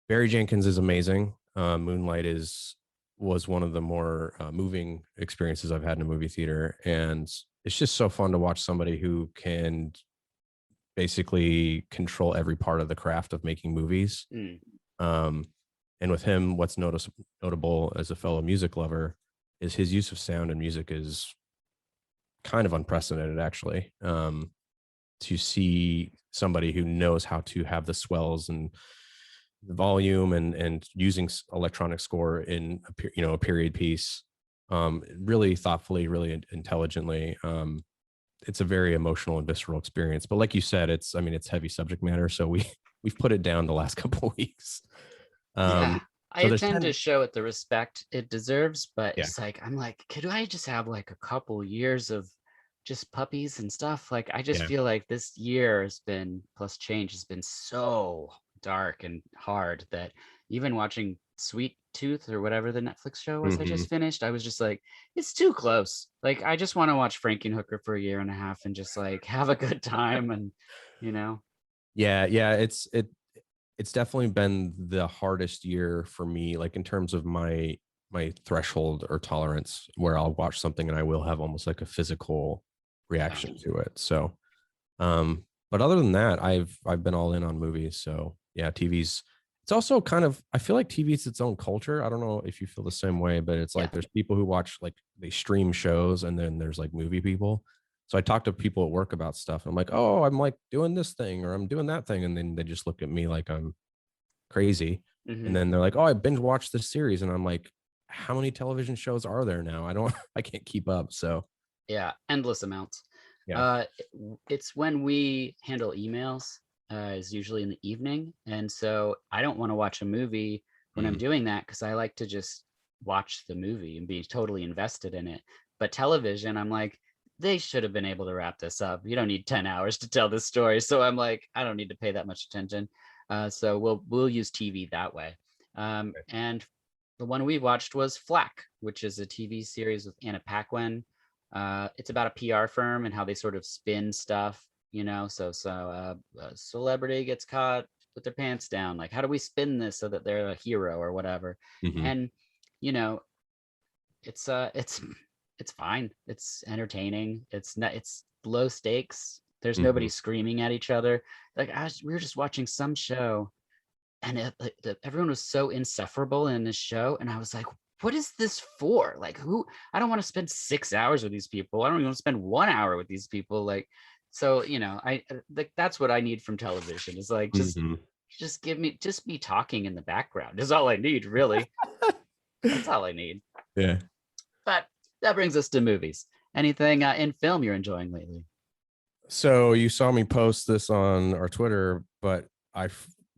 Barry Jenkins is amazing. Moonlight was one of the more moving experiences I've had in a movie theater. And it's just so fun to watch somebody who can basically control every part of the craft of making movies. Um, and with him, what's notable as a fellow music lover is his use of sound and music is kind of unprecedented, actually. To see somebody who knows how to have the swells and the volume and using electronic score in a period piece, really thoughtfully, really intelligently. It's a very emotional and visceral experience. But like you said, it's heavy subject matter, so we've put it down the last couple of weeks. Yeah, I So there's intend 10. to show it the respect it deserves, but Yeah. it's like I'm like, could I just have like a couple years of just puppies and stuff? Like I just Yeah. feel like this year has been plus change has been so dark and hard that even watching Sweet Tooth or whatever the Netflix show was I Mhm. just finished, I was just like, it's too close. Like I just want to watch Frankenhooker for a year and a half and just like have a good time and you know. Yeah, it's definitely been the hardest year for me, like in terms of my threshold or tolerance, where I'll watch something and I will have almost like a physical Yeah. reaction to it. So but other than that, I've been all in on movies. So yeah, TV's it's also kind of I feel like TV is its own culture. I don't know if you feel the same way, but it's Yeah. like there's people who watch like they stream shows and then there's like movie people. So I talk to people at work about stuff. I'm like, oh, I'm like doing this thing or I'm doing that thing. And then they just look at me like I'm crazy. And Hmm. then they're like, oh, I binge watched this series. And I'm like, how many television shows are there now? I can't keep up. So Yeah, endless amounts. yeah. It's when we handle emails, is usually in the evening. And so I don't want to watch a movie when I'm Mm, doing that because I like to just watch the movie and be totally invested in it. But television, I'm like, they should have been able to wrap this up. You don't need 10 hours to tell this story. So I'm like, I don't need to pay that much attention. So we'll use TV that way. And the one we watched was Flack, which is a TV series with Anna Paquin. It's about a PR firm and how they sort of spin stuff, you know. So a celebrity gets caught with their pants down. Like, how do we spin this so that they're a hero or whatever? mhm, And you know, it's fine. It's entertaining. It's not. It's low stakes. There's nobody mhm. screaming at each other. Like we were just watching some show and everyone was so insufferable in this show and I was like, what is this for? Like, who? I don't want to spend 6 hours with these people. I don't even want to spend 1 hour with these people. Like, so I like that's what I need from television is like Mhm. just give me just be talking in the background is all I need, really. That's all I need. Yeah. But that brings us to movies. Anything in film you're enjoying lately? So you saw me post this on our Twitter, but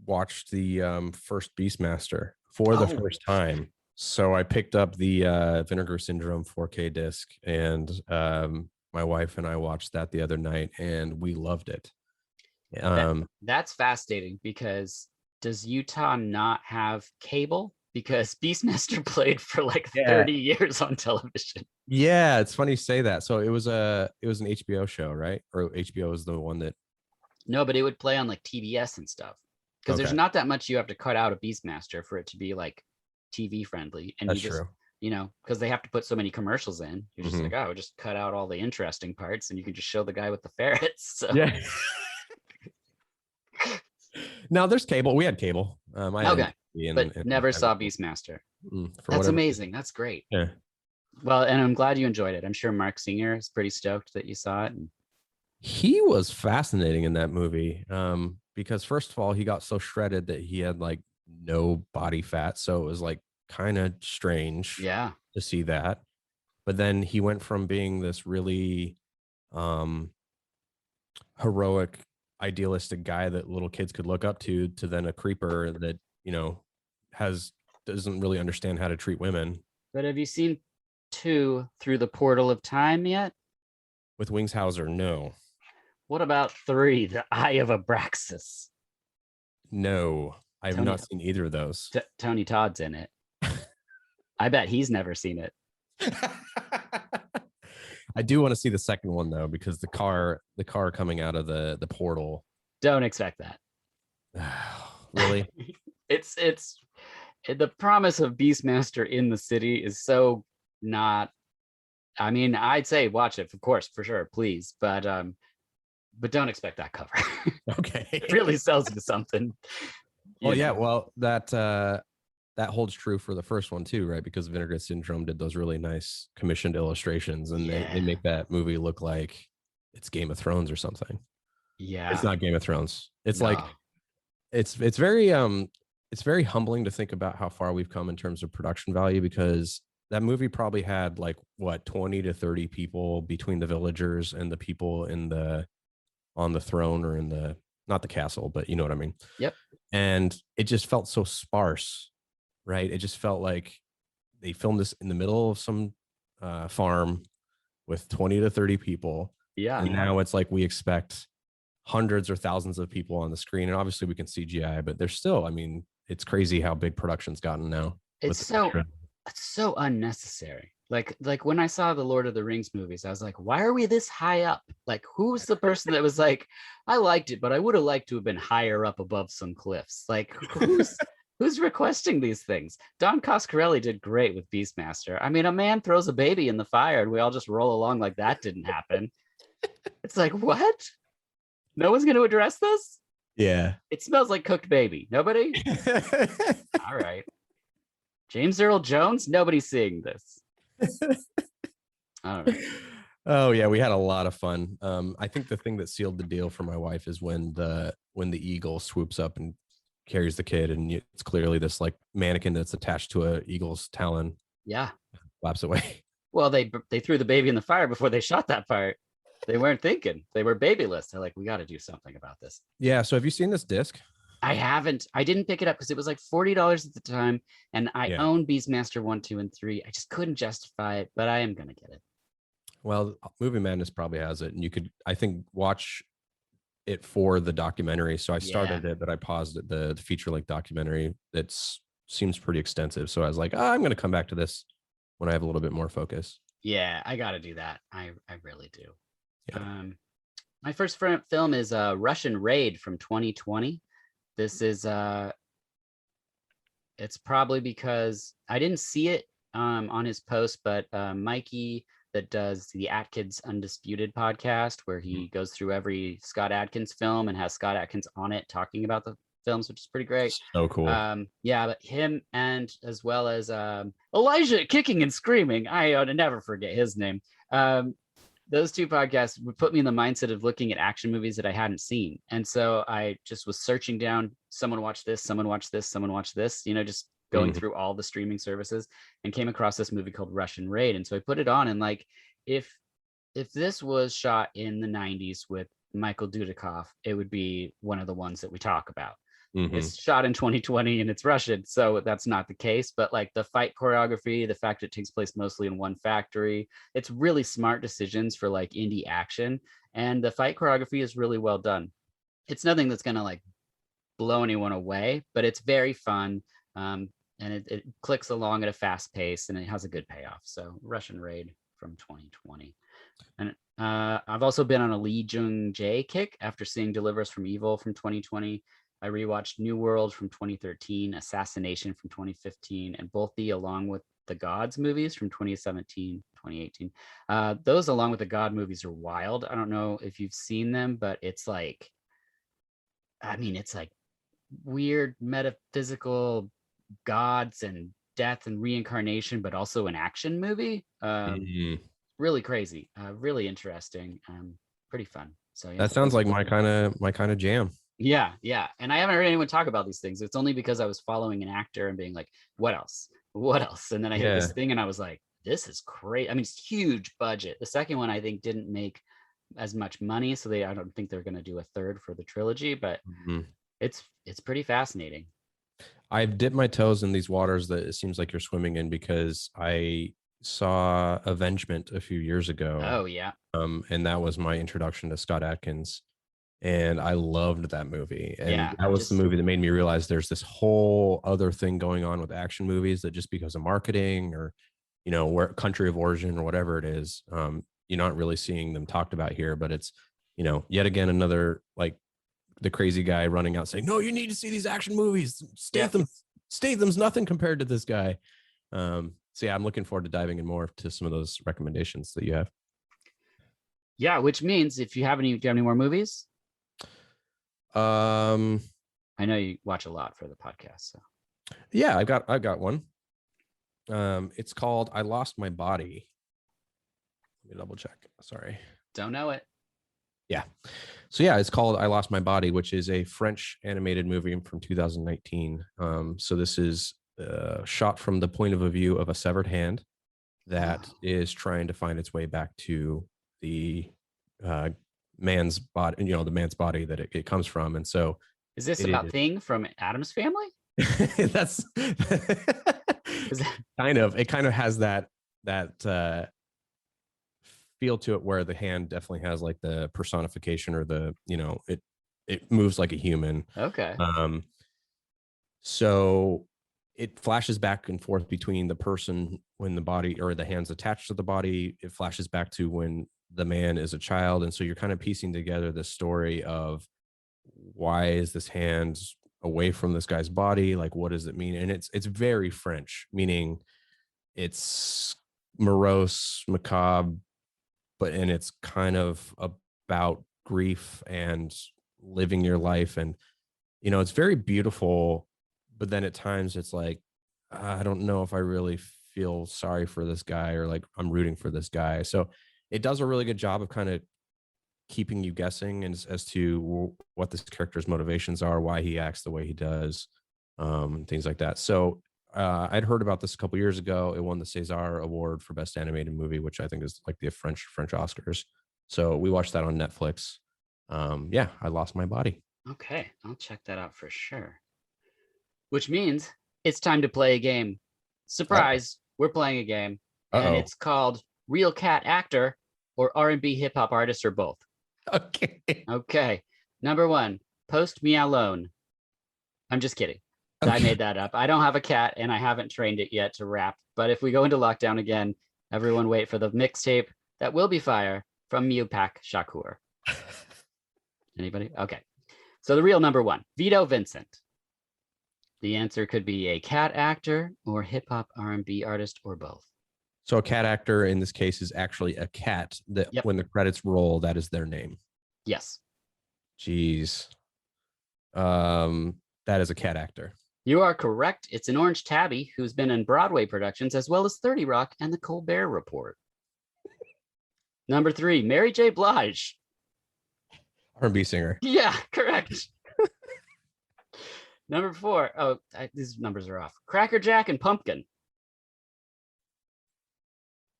watched the first Beastmaster for the Oh, first time. So I picked up the Vinegar Syndrome 4K disc, and my wife and I watched that the other night, and we loved it. that Um, that's fascinating because does Utah not have cable? Because Beastmaster played for like yeah, 30 years on television. yeah, it's funny you say that. So it was an HBO show, right? Or HBO was the one that. No, but it would play on like TBS and stuff. Because there's Okay, not that much you have to cut out of Beastmaster for it to be like TV friendly. And you that's just, true. because they have to put so many commercials in, you're just Hmm. like, oh, just cut out all the interesting parts and you can just show the guy with the ferrets. So, Yeah. Now there's cable. We had cable. I had okay. NBC But and never saw Beastmaster. For That's whatever. amazing. That's great. Yeah. Well, and I'm glad you enjoyed it. I'm sure Mark Singer is pretty stoked that you saw it. And He was fascinating in that movie because first of all, he got so shredded that he had like no body fat. So it was like kind of strange yeah, to see that. But then he went from being this really um, heroic, idealistic guy that little kids could look up to then a creeper that, you know, has doesn't really understand how to treat women. but have you seen 2 Through the Portal of Time yet? With Wings Hauser, no. What about 3, The Eye of Abraxas? No, I have Tony not seen either of those. Tony Todd's in it. I bet he's never seen it. I do want to see the second one though, because the car coming out of the portal. Don't expect that. Really? It's the promise of Beastmaster in the city is so not. I mean, I'd say watch it, of course, for sure, please, but don't expect that cover. Okay. It really sells you something. Well, yeah. Well, that holds true for the first one too, right? Because Vinegar Syndrome did those really nice commissioned illustrations, and they make that movie look like it's Game of Thrones or something. Yeah, It's not Game of Thrones. It's no. like it's very humbling to think about how far we've come in terms of production value, because that movie probably had like what 20 to 30 people between the villagers and the people in the on the throne, or in the not the castle, but you know what I mean. Yep. And it just felt so sparse, right? It just felt like they filmed this in the middle of some farm with 20 to 30 people. Yeah. And now it's like we expect hundreds or thousands of people on the screen. And obviously we can CGI, but there's still, I mean, it's crazy how big production's gotten now. It's so unnecessary. Like when I saw the Lord of the Rings movies, I was like, why are we this high up? Like, who's the person that was like, I liked it, but I would have liked to have been higher up above some cliffs? Like, who's requesting these things? Don Coscarelli did great with Beastmaster. I mean, a man throws a baby in the fire and we all just roll along like that didn't happen. It's like, what? No one's going to address this? Yeah. It smells like cooked baby. Nobody? All right. James Earl Jones? Nobody's seeing this. I don't know. Oh yeah, we had a lot of fun. I think the thing that sealed the deal for my wife is when the eagle swoops up and carries the kid, and it's clearly this like mannequin that's attached to a eagle's talon. Yeah. Flaps away. Well, they threw the baby in the fire before they shot that part. They weren't thinking. They were babyless. They're like, we got to do something about this. Yeah. So have you seen this disc? I haven't. I didn't pick it up because it was like $40 at the time, and I own Beastmaster 1, 2, and 3. I just couldn't justify it, but I am gonna get it. Well, Movie Madness probably has it, and you could, I think, watch it for the documentary. So I started it, but I paused it. The feature length documentary. It seems pretty extensive. So I was like, I'm going to come back to this when I have a little bit more focus. Yeah, I got to do that. I really do. Yeah. My first film is Russian Raid from 2020. This is it's probably because I didn't see it on his post, but Mikey that does the Atkins Undisputed podcast, where he goes through every Scott Adkins film and has Scott Adkins on it talking about the films, which is pretty great. So cool. Yeah, but him, and as well as Elijah Kicking and Screaming, I ought to never forget his name. Those 2 podcasts would put me in the mindset of looking at action movies that I hadn't seen. And so I just was searching down, someone watch this, someone watch this, someone watch this, you know, just going through all the streaming services, and came across this movie called Russian Raid. And so I put it on, and like, if this was shot in the 90s with Michael Dudikoff, it would be one of the ones that we talk about. It's shot in 2020 and it's Russian, so that's not the case. But like the fight choreography, the fact it takes place mostly in one factory, it's really smart decisions for like indie action, and the fight choreography is really well done. It's nothing that's gonna like blow anyone away, but it's very fun, and it clicks along at a fast pace, and it has a good payoff. So Russian Raid from 2020. And I've also been on a Lee Jung Jae kick after seeing Deliver Us from Evil from 2020. I rewatched New World from 2013, Assassination from 2015, and both along with the Gods movies from 2017, 2018. Those along with the God movies are wild. I don't know if you've seen them, but it's like, I mean, it's like weird metaphysical gods and death and reincarnation, but also an action movie. Really crazy, really interesting, pretty fun. So yeah, That sounds like my kind of jam. yeah. And I haven't heard anyone talk about these things. It's only because I was following an actor and being like, what else? What else? And then I hit this Yeah. thing and I was like, this is great. I mean, it's huge budget. The second one I think didn't make as much money, so I don't think they're going to do a third for the trilogy, but Mhm. it's pretty fascinating. I've dipped my toes in these waters that it seems like you're swimming in because I saw Avengement a few years ago. Oh yeah. And that was my introduction to Scott Adkins. And I loved that movie. And Yeah, that was the movie that made me realize there's this whole other thing going on with action movies that just because of marketing or, where country of origin or whatever it is, you're not really seeing them talked about here. But it's, yet again, another like the crazy guy running out saying, no, you need to see these action movies. Statham's nothing compared to this guy. So yeah, I'm looking forward to diving in more to some of those recommendations that you have. Yeah, which means if you have do you have any more movies? I know you watch a lot for the podcast, so yeah, I've got one. It's called I Lost My Body. Let me double check. Sorry. Don't know it. Yeah. So yeah, it's called I Lost My Body, which is a French animated movie from 2019. So this is shot from the point of view of a severed hand that is trying to find its way back to the man's body, the man's body that it comes from. And so is this about Thing from Addams Family? That's kind of, it kind of has that feel to it where the hand definitely has like the personification or the, it moves like a human. Okay. So it flashes back and forth between the person when the body or the hand's attached to the body. It flashes back to when the man is a child. And so you're kind of piecing together the story of why is this hand away from this guy's body? Like, what does it mean? And it's very French, meaning it's morose, macabre, and it's kind of about grief and living your life. And, it's very beautiful, but then at times it's like, I don't know if I really feel sorry for this guy or like I'm rooting for this guy. So it does a really good job of kind of keeping you guessing as to what this character's motivations are, why he acts the way he does, things like that. So I'd heard about this a couple years ago. It won the César Award for Best Animated Movie, which I think is like the French Oscars. So we watched that on Netflix. Yeah, I Lost My Body. Okay, I'll check that out for sure. Which means it's time to play a game. Surprise, we're playing a game. And it's called Real Cat Actor or R&B hip hop artist or both. Okay. Number 1, Post Me Alone. I'm just kidding. I made that up. I don't have a cat and I haven't trained it yet to rap. But if we go into lockdown again, everyone wait for the mixtape that will be fire from Mewpak Shakur. Anybody? Okay. So the real number 1, Vito Vincent. The answer could be a cat actor or hip hop R&B artist or both. So a cat actor in this case is actually a cat that when the credits roll, that is their name. Yes. Jeez. That is a cat actor. You are correct. It's an orange tabby who's been in Broadway productions as well as 30 Rock and The Colbert Report. Number 3, Mary J. Blige. R&B singer. Yeah, correct. Number 4. These numbers are off. Cracker Jack and Pumpkin.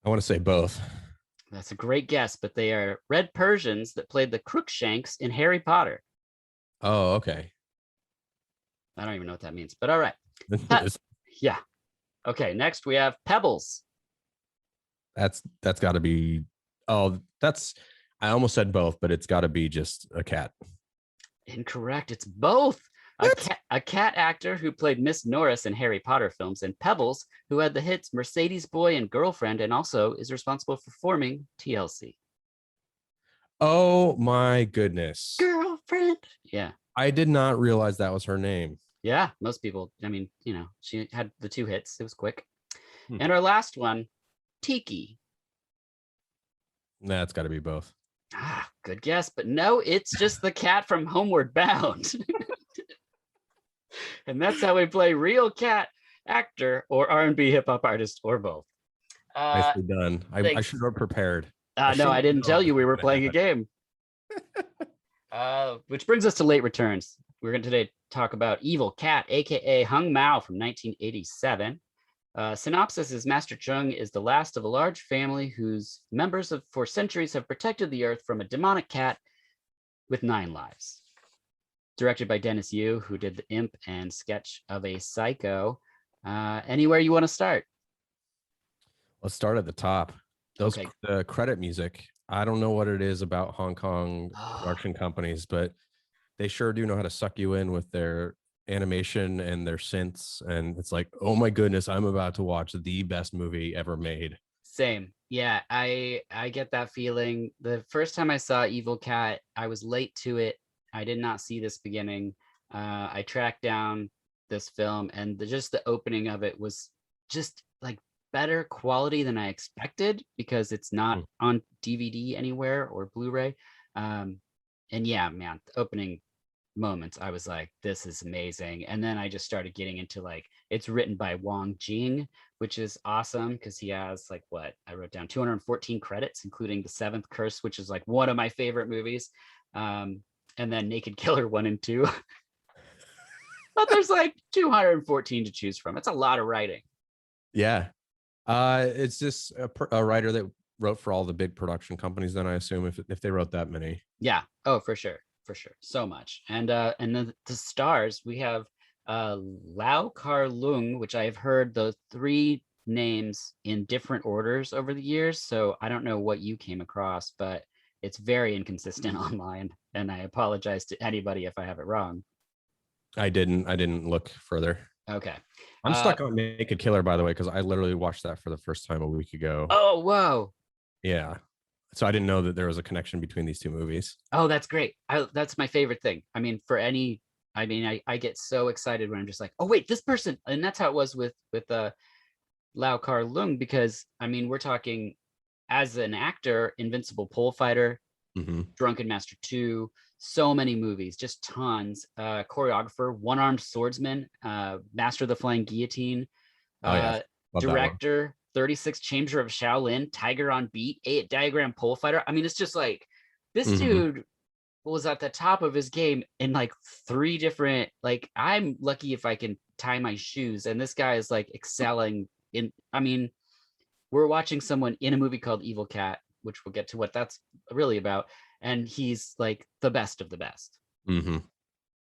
I want to say both. That's a great guess, but they are Red Persians that played the Crookshanks in Harry Potter. Oh, okay. I don't even know what that means, but all right. Yeah. Okay, next we have Pebbles. That's got to be. Oh, I almost said both, but it's got to be just a cat. Incorrect. It's both. A cat actor who played Miss Norris in Harry Potter films, and Pebbles, who had the hits Mercedes Boy and Girlfriend, and also is responsible for forming TLC. Oh my goodness. Girlfriend. Yeah. I did not realize that was her name. Yeah, most people. I mean, she had the 2 hits. It was quick. And our last one, Tiki. That's got to be both. Good guess, but no, it's just the cat from Homeward Bound. And that's how we play Real Cat actor, or R&B hip hop artist, or both. Uh, Nicely done. I thanks. should have prepared. No, I didn't tell you we were What playing a happened. game. Which brings us to late returns. We're going to today talk about Evil Cat, aka Hung Mao from 1987. Synopsis is Master Chung is the last of a large family whose members of for centuries have protected the earth from a demonic cat with 9 lives. Directed by Dennis Yu, who did The Imp and Sketch of a Psycho. Anywhere you want to start? Let's start at the top. Those Okay. credit music. I don't know what it is about Hong Kong production companies, but they sure do know how to suck you in with their animation and their synths. And it's like, oh my goodness, I'm about to watch the best movie ever made. Same. Yeah, I get that feeling. The first time I saw Evil Cat, I was late to it. I did not see this beginning. I tracked down this film, and just the opening of it was just like better quality than I expected because it's not Mm. on DVD anywhere or Blu-ray. And yeah, man, the opening moments, I was like, this is amazing. And then I just started getting into like, it's written by Wong Jing, which is awesome because he has like what I wrote down 214 credits, including The Seventh Curse, which is like one of my favorite movies. And then Naked Killer 1 and 2. But there's like 214 to choose from. It's a lot of writing. Yeah. It's just a writer that wrote for all the big production companies, then I assume if they wrote that many. Yeah. Oh, for sure. For sure. So much. And the stars, we have Lau Kar Lung, which I've heard the 3 names in different orders over the years. So I don't know what you came across, but it's very inconsistent online. And I apologize to anybody if I have it wrong. I didn't look further. Okay. I'm stuck on Naked Killer, by the way, because I literally watched that for the first time a week ago. Oh, whoa. Yeah. So I didn't know that there was a connection between these two movies. Oh, that's great. That's my favorite thing. I mean, I get so excited when I'm just like, oh wait, this person, and that's how it was with Lau Kar Lung, because I mean, we're talking as an actor, Invincible Pole Fighter, Drunken Master 2, so many movies, just tons. Choreographer, One Armed Swordsman, Master of the Flying Guillotine, Oh yeah. Love director, 36 Chamber of Shaolin, Tiger on Beat, 8 Diagram Pole Fighter. I mean, it's just like this dude was at the top of his game in like 3 different, like I'm lucky if I can tie my shoes, and this guy is like excelling in, I mean, we're watching someone in a movie called Evil Cat, which we'll get to what that's really about, and he's like the best of the best.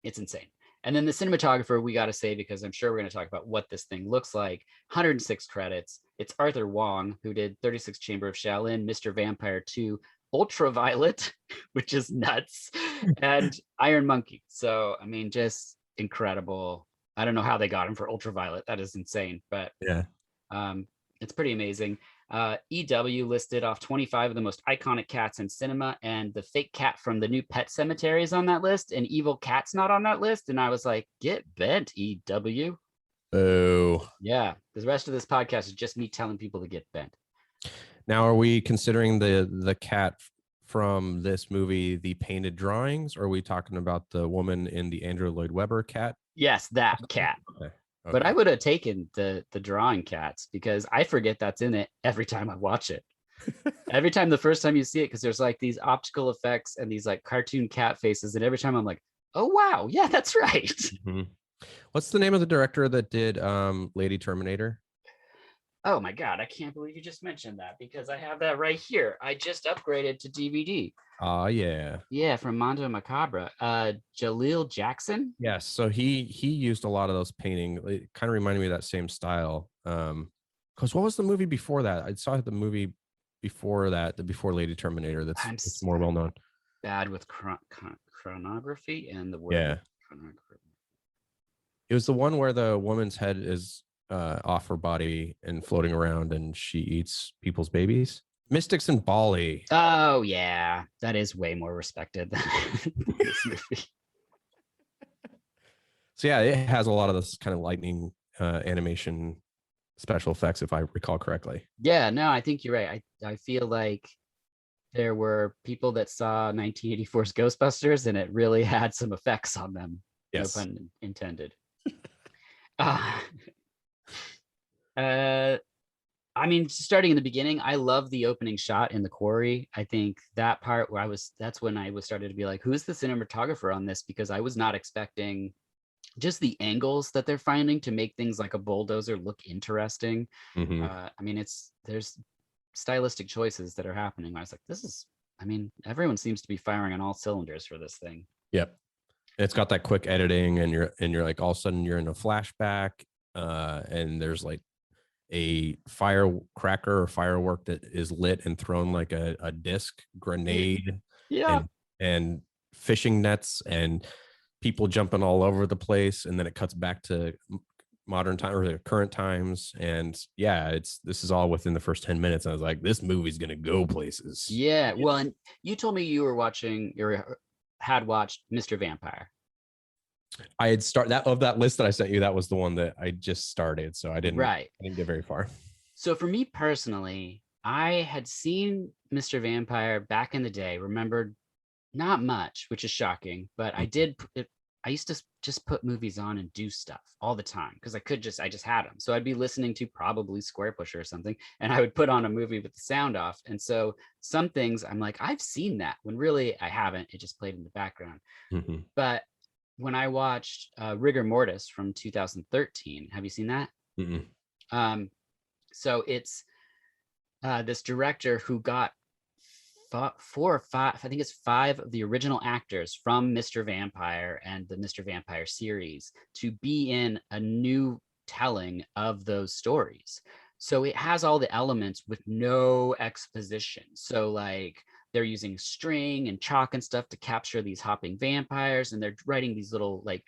It's insane. And then the cinematographer, we got to say, because I'm sure we're going to talk about what this thing looks like, 106 credits. It's Arthur Wong, who did 36 Chamber of Shaolin, Mr. Vampire 2, Ultraviolet, which is nuts, and Iron Monkey. So, I mean, just incredible. I don't know how they got him for Ultraviolet. That is insane, but yeah. It's pretty amazing. EW listed off 25 of the most iconic cats in cinema, and the fake cat from the new Pet Cemetery is on that list, and Evil Cat's not on that list. And I was like, get bent, EW. Oh. Yeah, the rest of this podcast is just me telling people to get bent. Now, are we considering the cat from this movie the painted drawings, or are we talking about the woman in the Andrew Lloyd Webber cat? Yes, that cat. Okay. But I would have taken the drawing cats, because I forget that's in it every time I watch it. Every time, the first time you see it, because there's like these optical effects and these like cartoon cat faces, and every time I'm like, oh wow, yeah, that's right. What's the name of the director that did Lady Terminator? Oh my god, I can't believe you just mentioned that, because I have that right here. I just upgraded to DVD. Oh yeah. Yeah, from Mondo Macabra. Jaleel Jackson. Yes, so he used a lot of those painting. It kind of reminded me of that same style. Because what was the movie before that? I saw the movie before that, before Lady Terminator. It's more well known. Bad with chronography and the word. Yeah. It was the one where the woman's head is off her body and floating around, and she eats people's babies. Mystics in Bali. Oh yeah, that is way more respected than this movie. So yeah, it has a lot of this kind of lightning animation special effects, if I recall correctly. Yeah, no, I think you're right. I feel like there were people that saw 1984's Ghostbusters, and it really had some effects on them. Yes. No pun intended. Uh, I mean, starting in the beginning, I love the opening shot in the quarry. I think that part where that's when I was started to be like, who's the cinematographer on this? Because I was not expecting just the angles that they're finding to make things like a bulldozer look interesting. Hmm. I mean, there's stylistic choices that are happening. I was like, I mean, everyone seems to be firing on all cylinders for this thing. Yep. It's got that quick editing, and you're like all of a sudden you're in a flashback, and there's like a firecracker or firework that is lit and thrown like a disc grenade, Yeah. and fishing nets and people jumping all over the place, and then it cuts back to modern time or the current times, and yeah, this is all within the first 10 minutes. I was like, this movie's gonna go places. Yeah. Well, and you told me you were watching or had watched Mr. Vampire. I had start that of that list that I sent you, that was the one that I just started, so Right. I didn't get very far. So for me personally, I had seen Mr. Vampire back in the day, remembered not much, which is shocking, but I used to just put movies on and do stuff all the time because I just had them. So I'd be listening to probably Square Pusher or something, and I would put on a movie with the sound off. And so some things I'm like, I've seen that when really I haven't. It just played in the background. Mhm. But when I watched Rigor Mortis from 2013, have you seen that? Mhm. Um, so it's this director who got four or five, I think it's five of the original actors from Mr. Vampire and the Mr. Vampire series to be in a new telling of those stories. So it has all the elements with no exposition. So like they're using string and chalk and stuff to capture these hopping vampires, and they're writing these little like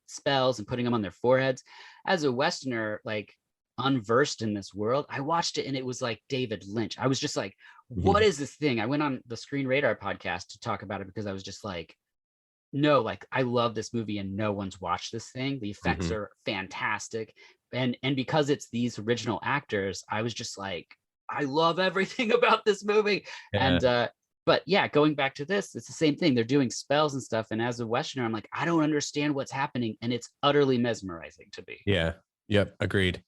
spells and putting them on their foreheads. As a Westerner, like unversed in this world, I watched it and it was like David Lynch. I was just like, what Mhm. is this thing? I went on the Screen Radar podcast to talk about it because I was just like, no, like I love this movie and no one's watched this thing. The effects Mhm. are fantastic. And because it's these original actors, I was just like, I love everything about this movie. Yeah. And but yeah, going back to this, it's the same thing. They're doing spells and stuff. And as a Westerner, I'm like, I don't understand what's happening. And it's utterly mesmerizing to me. Yeah. Yep. Agreed.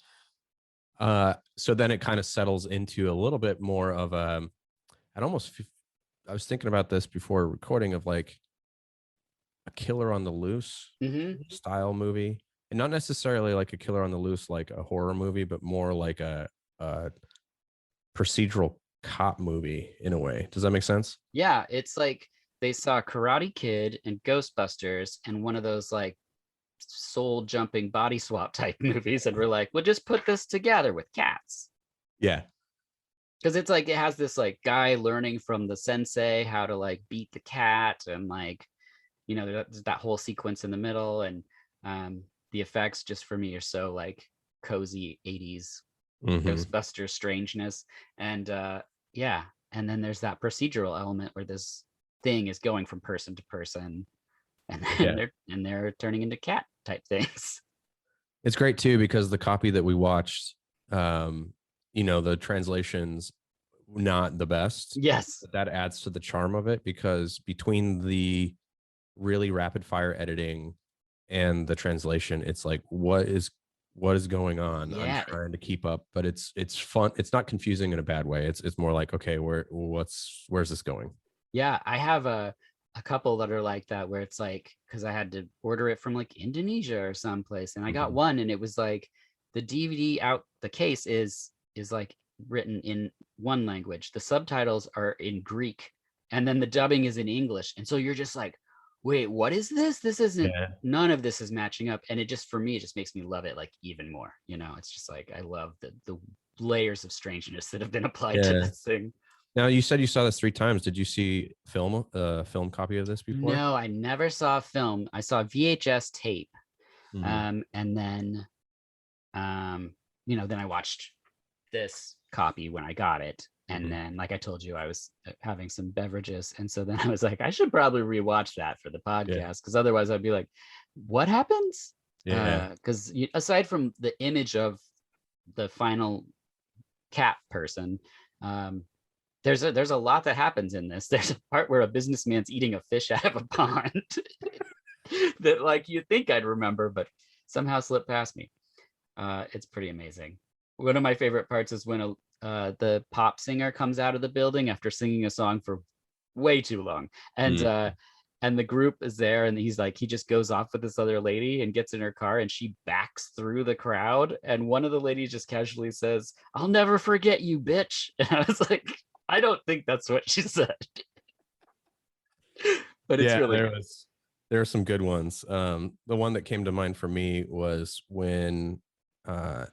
So then it kind of settles into a little bit more of I'd almost, I was thinking about this before recording, of like a killer on the loose Mm-hmm. style movie, and not necessarily like a killer on the loose, like a horror movie, but more like a procedural cop movie in a way. Does that make sense? Yeah, it's like they saw Karate Kid and Ghostbusters and one of those like soul jumping body swap type movies, and we're like, we'll just put this together with cats. Yeah. Because it's like it has this like guy learning from the sensei how to like beat the cat, and like, there's that whole sequence in the middle, and the effects just for me are so like cozy 80s Hmm. Ghostbuster strangeness. And yeah, and then there's that procedural element where this thing is going from person to person, and then Yeah. they're turning into cat type things. It's great too because the copy that we watched, the translation's not the best, Yes. but that adds to the charm of it, because between the really rapid fire editing and the translation, it's like, what is going on? I'm Yeah. trying to keep up, but it's fun. It's not confusing in a bad way. It's more like, okay, where's this going? Yeah, I have a couple that are like that, where it's like, because I had to order it from like Indonesia or someplace, and I got Mhm. one, and it was like the DVD out the case is like written in one language, the subtitles are in Greek, and then the dubbing is in English, and so you're just like, wait, what is this? This isn't, Yeah. none of this is matching up, and it just, for me, it just makes me love it like even more. It's just like I love the layers of strangeness that have been applied to Yeah. this thing. Now, you said you saw this 3 times. Did you see film copy of this before? No, I never saw a film. I saw VHS tape. Hmm. And then, then I watched this copy when I got it. And Hmm. then, like I told you, I was having some beverages. And so then I was like, I should probably rewatch that for the Yeah. podcast, because otherwise I'd be like, what happens? Yeah. Because aside from the image of the final cat person, um, there's a lot that happens in this. There's a part where a businessman's eating a fish out of a pond that like you'd think I'd remember, but somehow slipped past me. It's pretty amazing. One of my favorite parts is when the pop singer comes out of the building after singing a song for way too long, and Mm. and the group is there, and he's like, he just goes off with this other lady and gets in her car, and she backs through the crowd, and one of the ladies just casually says, "I'll never forget you, bitch." And I was like, I don't think that's what she said, but it's Yeah, really good. there are some good ones. The one that came to mind for me was uh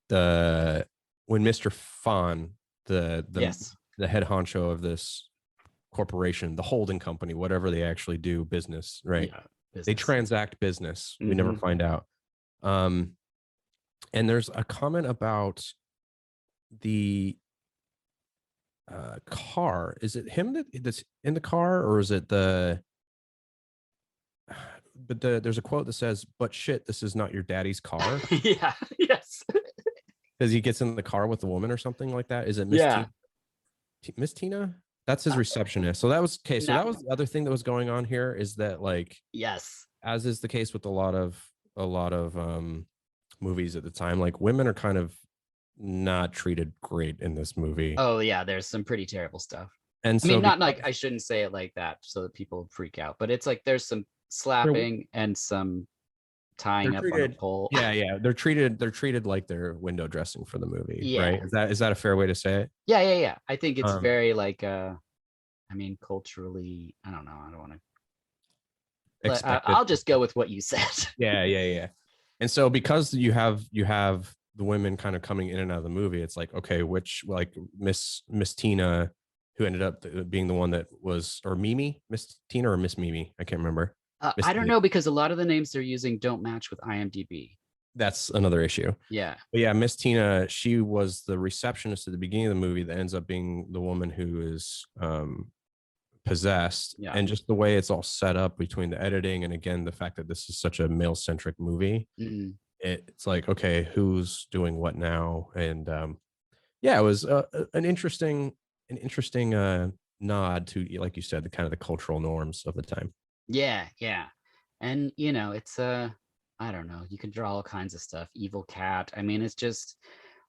the when Mr. Fon, the Yes. the head honcho of this corporation, the holding company, whatever they actually do business, right? Yeah. They Business. transact business. We never Hmm. find out. Um, and there's a comment about the car. Is it him that's in the car, or is it the? But there's a quote that says, "But shit, this is not your daddy's car," Yeah. Yes. because he gets in the car with the woman or something like that. Is it Miss Yeah. Tina? Miss Tina? That's his Uh, receptionist. So that was okay. So now, that was the other thing that was going on here, is that, like, yes. as is the case with a lot of movies at the time, like, women are kind of not treated great in this movie. Oh yeah, there's some pretty terrible stuff. And I so mean, not because like, I shouldn't say it like that so that people freak out, but it's like there's some they're slapping and some they're tying up on a treated pole. yeah, they're treated like they're window dressing for the movie, Yeah. right? Is that a fair way to say it? Yeah. I think it's Um very like I mean, culturally, I don't know. I don't want to. Expected. I'll just go with what you said. Yeah. And so because you have the women kind of coming in and out of the movie, it's like, okay, which, like, Miss Tina, who ended up being the one that was, or Mimi, Miss Tina or Miss Mimi, I can't remember. Miss I don't Tina. know, because a lot of the names they're using don't match with IMDb. That's another issue. Yeah. But yeah, Miss Tina, she was the receptionist at the beginning of the movie that ends up being the woman who is possessed. Yeah. And just the way it's all set up between the editing and, again, the fact that this is such a male centric movie, Mhm. it's like, okay, who's doing what now? And yeah, it was an interesting nod to, like you said, the kind of the cultural norms of the time. Yeah. And it's I don't know, you can draw all kinds of stuff. Evil cat. I mean, it's just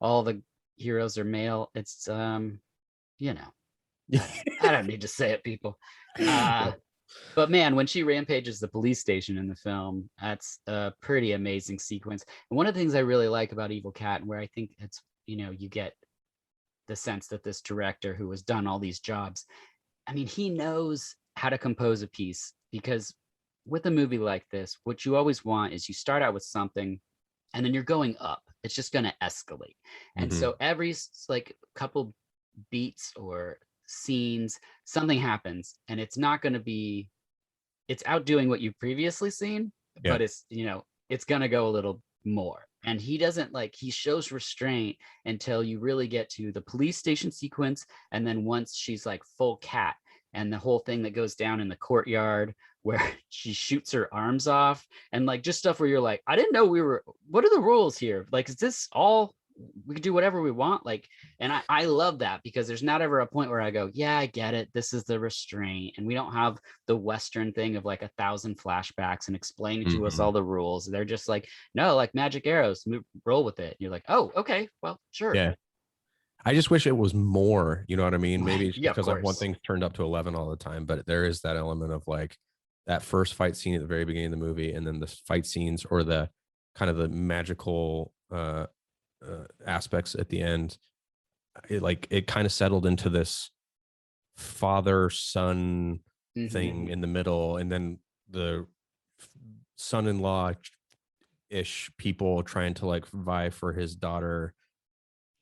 all the heroes are male. It's you know, I don't need to say it, people. Uh but man, when she rampages the police station in the film, that's a pretty amazing sequence. And one of the things I really like about Evil Cat, and where I think it's, you get the sense that this director who has done all these jobs, I mean, he knows how to compose a piece, because with a movie like this, what you always want is you start out with something and then you're going up. It's just going to escalate. And Hmm. so every like couple beats or scenes, something happens, and it's not going to be, it's outdoing what you've previously seen, Yeah. but it's going to go a little more. And he doesn't, like, he shows restraint until you really get to the police station sequence, and then once she's like full cat, and the whole thing that goes down in the courtyard where she shoots her arms off, and like just stuff where you're like, I didn't know what are the rules here, like, is this all, we can do whatever we want, like. And I love that, because there's not ever a point where I go, yeah, I get it, this is the restraint, and we don't have the Western thing of like 1,000 flashbacks and explaining to us Hmm. all the rules. They're just like, no, like magic arrows, roll with it. And you're like, oh, okay, well, sure. Yeah. I just wish it was more, you know what I mean? Maybe Right. it's Yeah, of because I want course. things turned up to 11 all the time, but there is that element of, like, that first fight scene at the very beginning of the movie, and then the fight scenes, or the kind of the magical aspects at the end. It kind of settled into this father son Hmm. thing in the middle, and then the son-in-law ish people trying to, like, vie for his daughter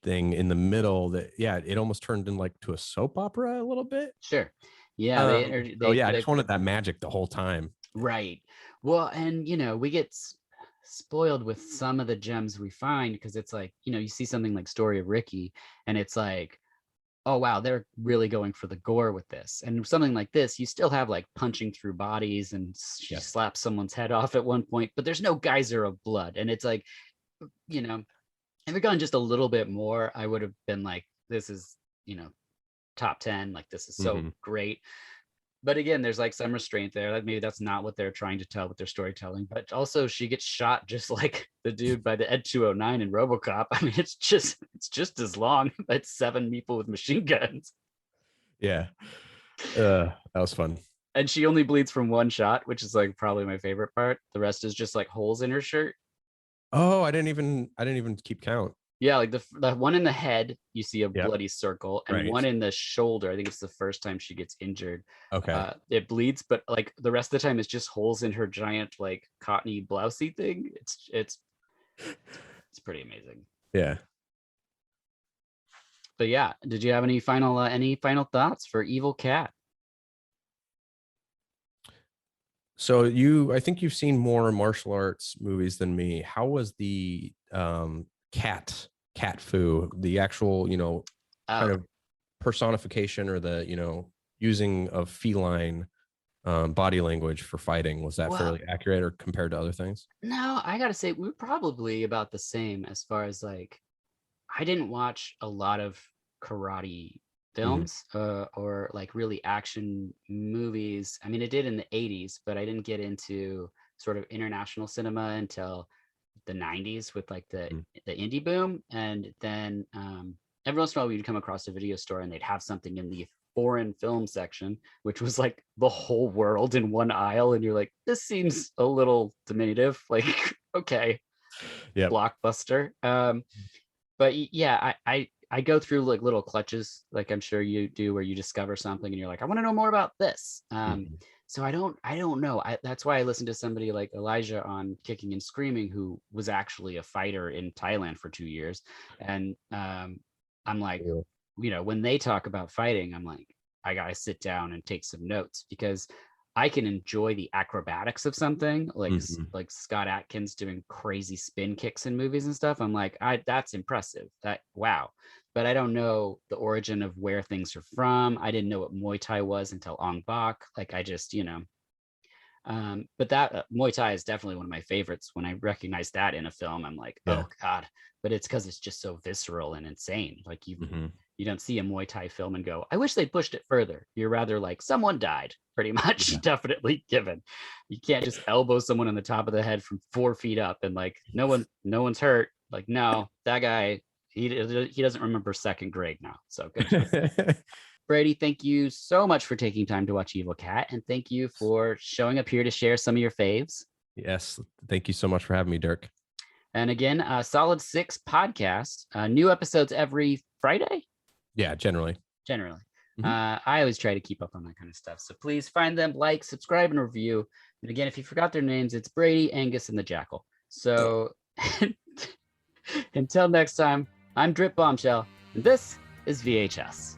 thing in the middle, that, yeah, it almost turned in, like, to a soap opera a little bit. Sure. Yeah, So yeah, I they just wanted that magic the whole time. right. Well, and we get spoiled with some of the gems we find, because it's like, you see something like Story of Ricky, and it's like, oh wow, they're really going for the gore with this. And something like this, you still have like punching through bodies, and she Yeah. slaps someone's head off at one point, but there's no geyser of blood. And it's like, you know, if it gone just a little bit more, I would have been like, this is, top 10, like this is so Hmm. great. But again, there's like some restraint there. Like maybe that's not what they're trying to tell with their storytelling. But also, she gets shot just like the dude by the Ed 209 in RoboCop. I mean, it's just as long. It's 7 people with machine guns, Yeah. That was fun. and she only bleeds from one shot, which is like probably my favorite part. The rest is just like holes in her shirt. Oh, I didn't even keep count. Yeah, like the one in the head, you see a Yep. bloody circle, and Right. one in the shoulder. I think it's the first time she gets injured. Okay. It bleeds, but like the rest of the time, it's just holes in her giant like cottony blousey thing. It's pretty amazing. Yeah. But yeah, did you have any final thoughts for Evil Cat? So I think you've seen more martial arts movies than me. How was the cat fu, the actual, kind of personification, or the, using of feline body language for fighting? Was that Well, fairly accurate, or compared to other things? No, I gotta say we're probably about the same as far as like I didn't watch a lot of karate films or like really action movies. I mean, I did in the 80s, but I didn't get into sort of international cinema until the 90s with like the indie boom. And then every once in a while we'd come across a video store and they'd have something in the foreign film section, which was like the whole world in one aisle. And you're like, this seems a little diminutive. Like, okay, Yeah. Blockbuster. But yeah, I go through like little clutches, like I'm sure you do, where you discover something and you're like, I want to know more about this. So I don't know. That's why I listened to somebody like Elijah on Kicking and Screaming, who was actually a fighter in Thailand for 2 years. And I'm like, when they talk about fighting, I'm like, I gotta sit down and take some notes, because I can enjoy the acrobatics of something like Scott Atkins doing crazy spin kicks in movies and stuff. I'm like, that's impressive. Wow. But I don't know the origin of where things are from. I didn't know what Muay Thai was until Ong Bak. Like I just, but that Muay Thai is definitely one of my favorites. When I recognize that in a film, I'm like, oh God. But it's because it's just so visceral and insane. Like you don't see a Muay Thai film and go, I wish they pushed it further. You're rather like, someone died, pretty much. Definitely given. You can't just elbow someone on the top of the head from 4 feet up and like no one's hurt. Like, no, that guy, he doesn't remember second grade now. So good. Brady, thank you so much for taking time to watch Evil Cat, and thank you for showing up here to share some of your faves. Yes, thank you so much for having me, Dirk. And again, Solid Six podcast, new episodes every Friday. Yeah, generally. I always try to keep up on that kind of stuff. So please find them, like, subscribe, and review. And again, if you forgot their names, it's Brady, Angus, and the Jackal. So until next time, I'm Drip Bombshell, and this is VHS.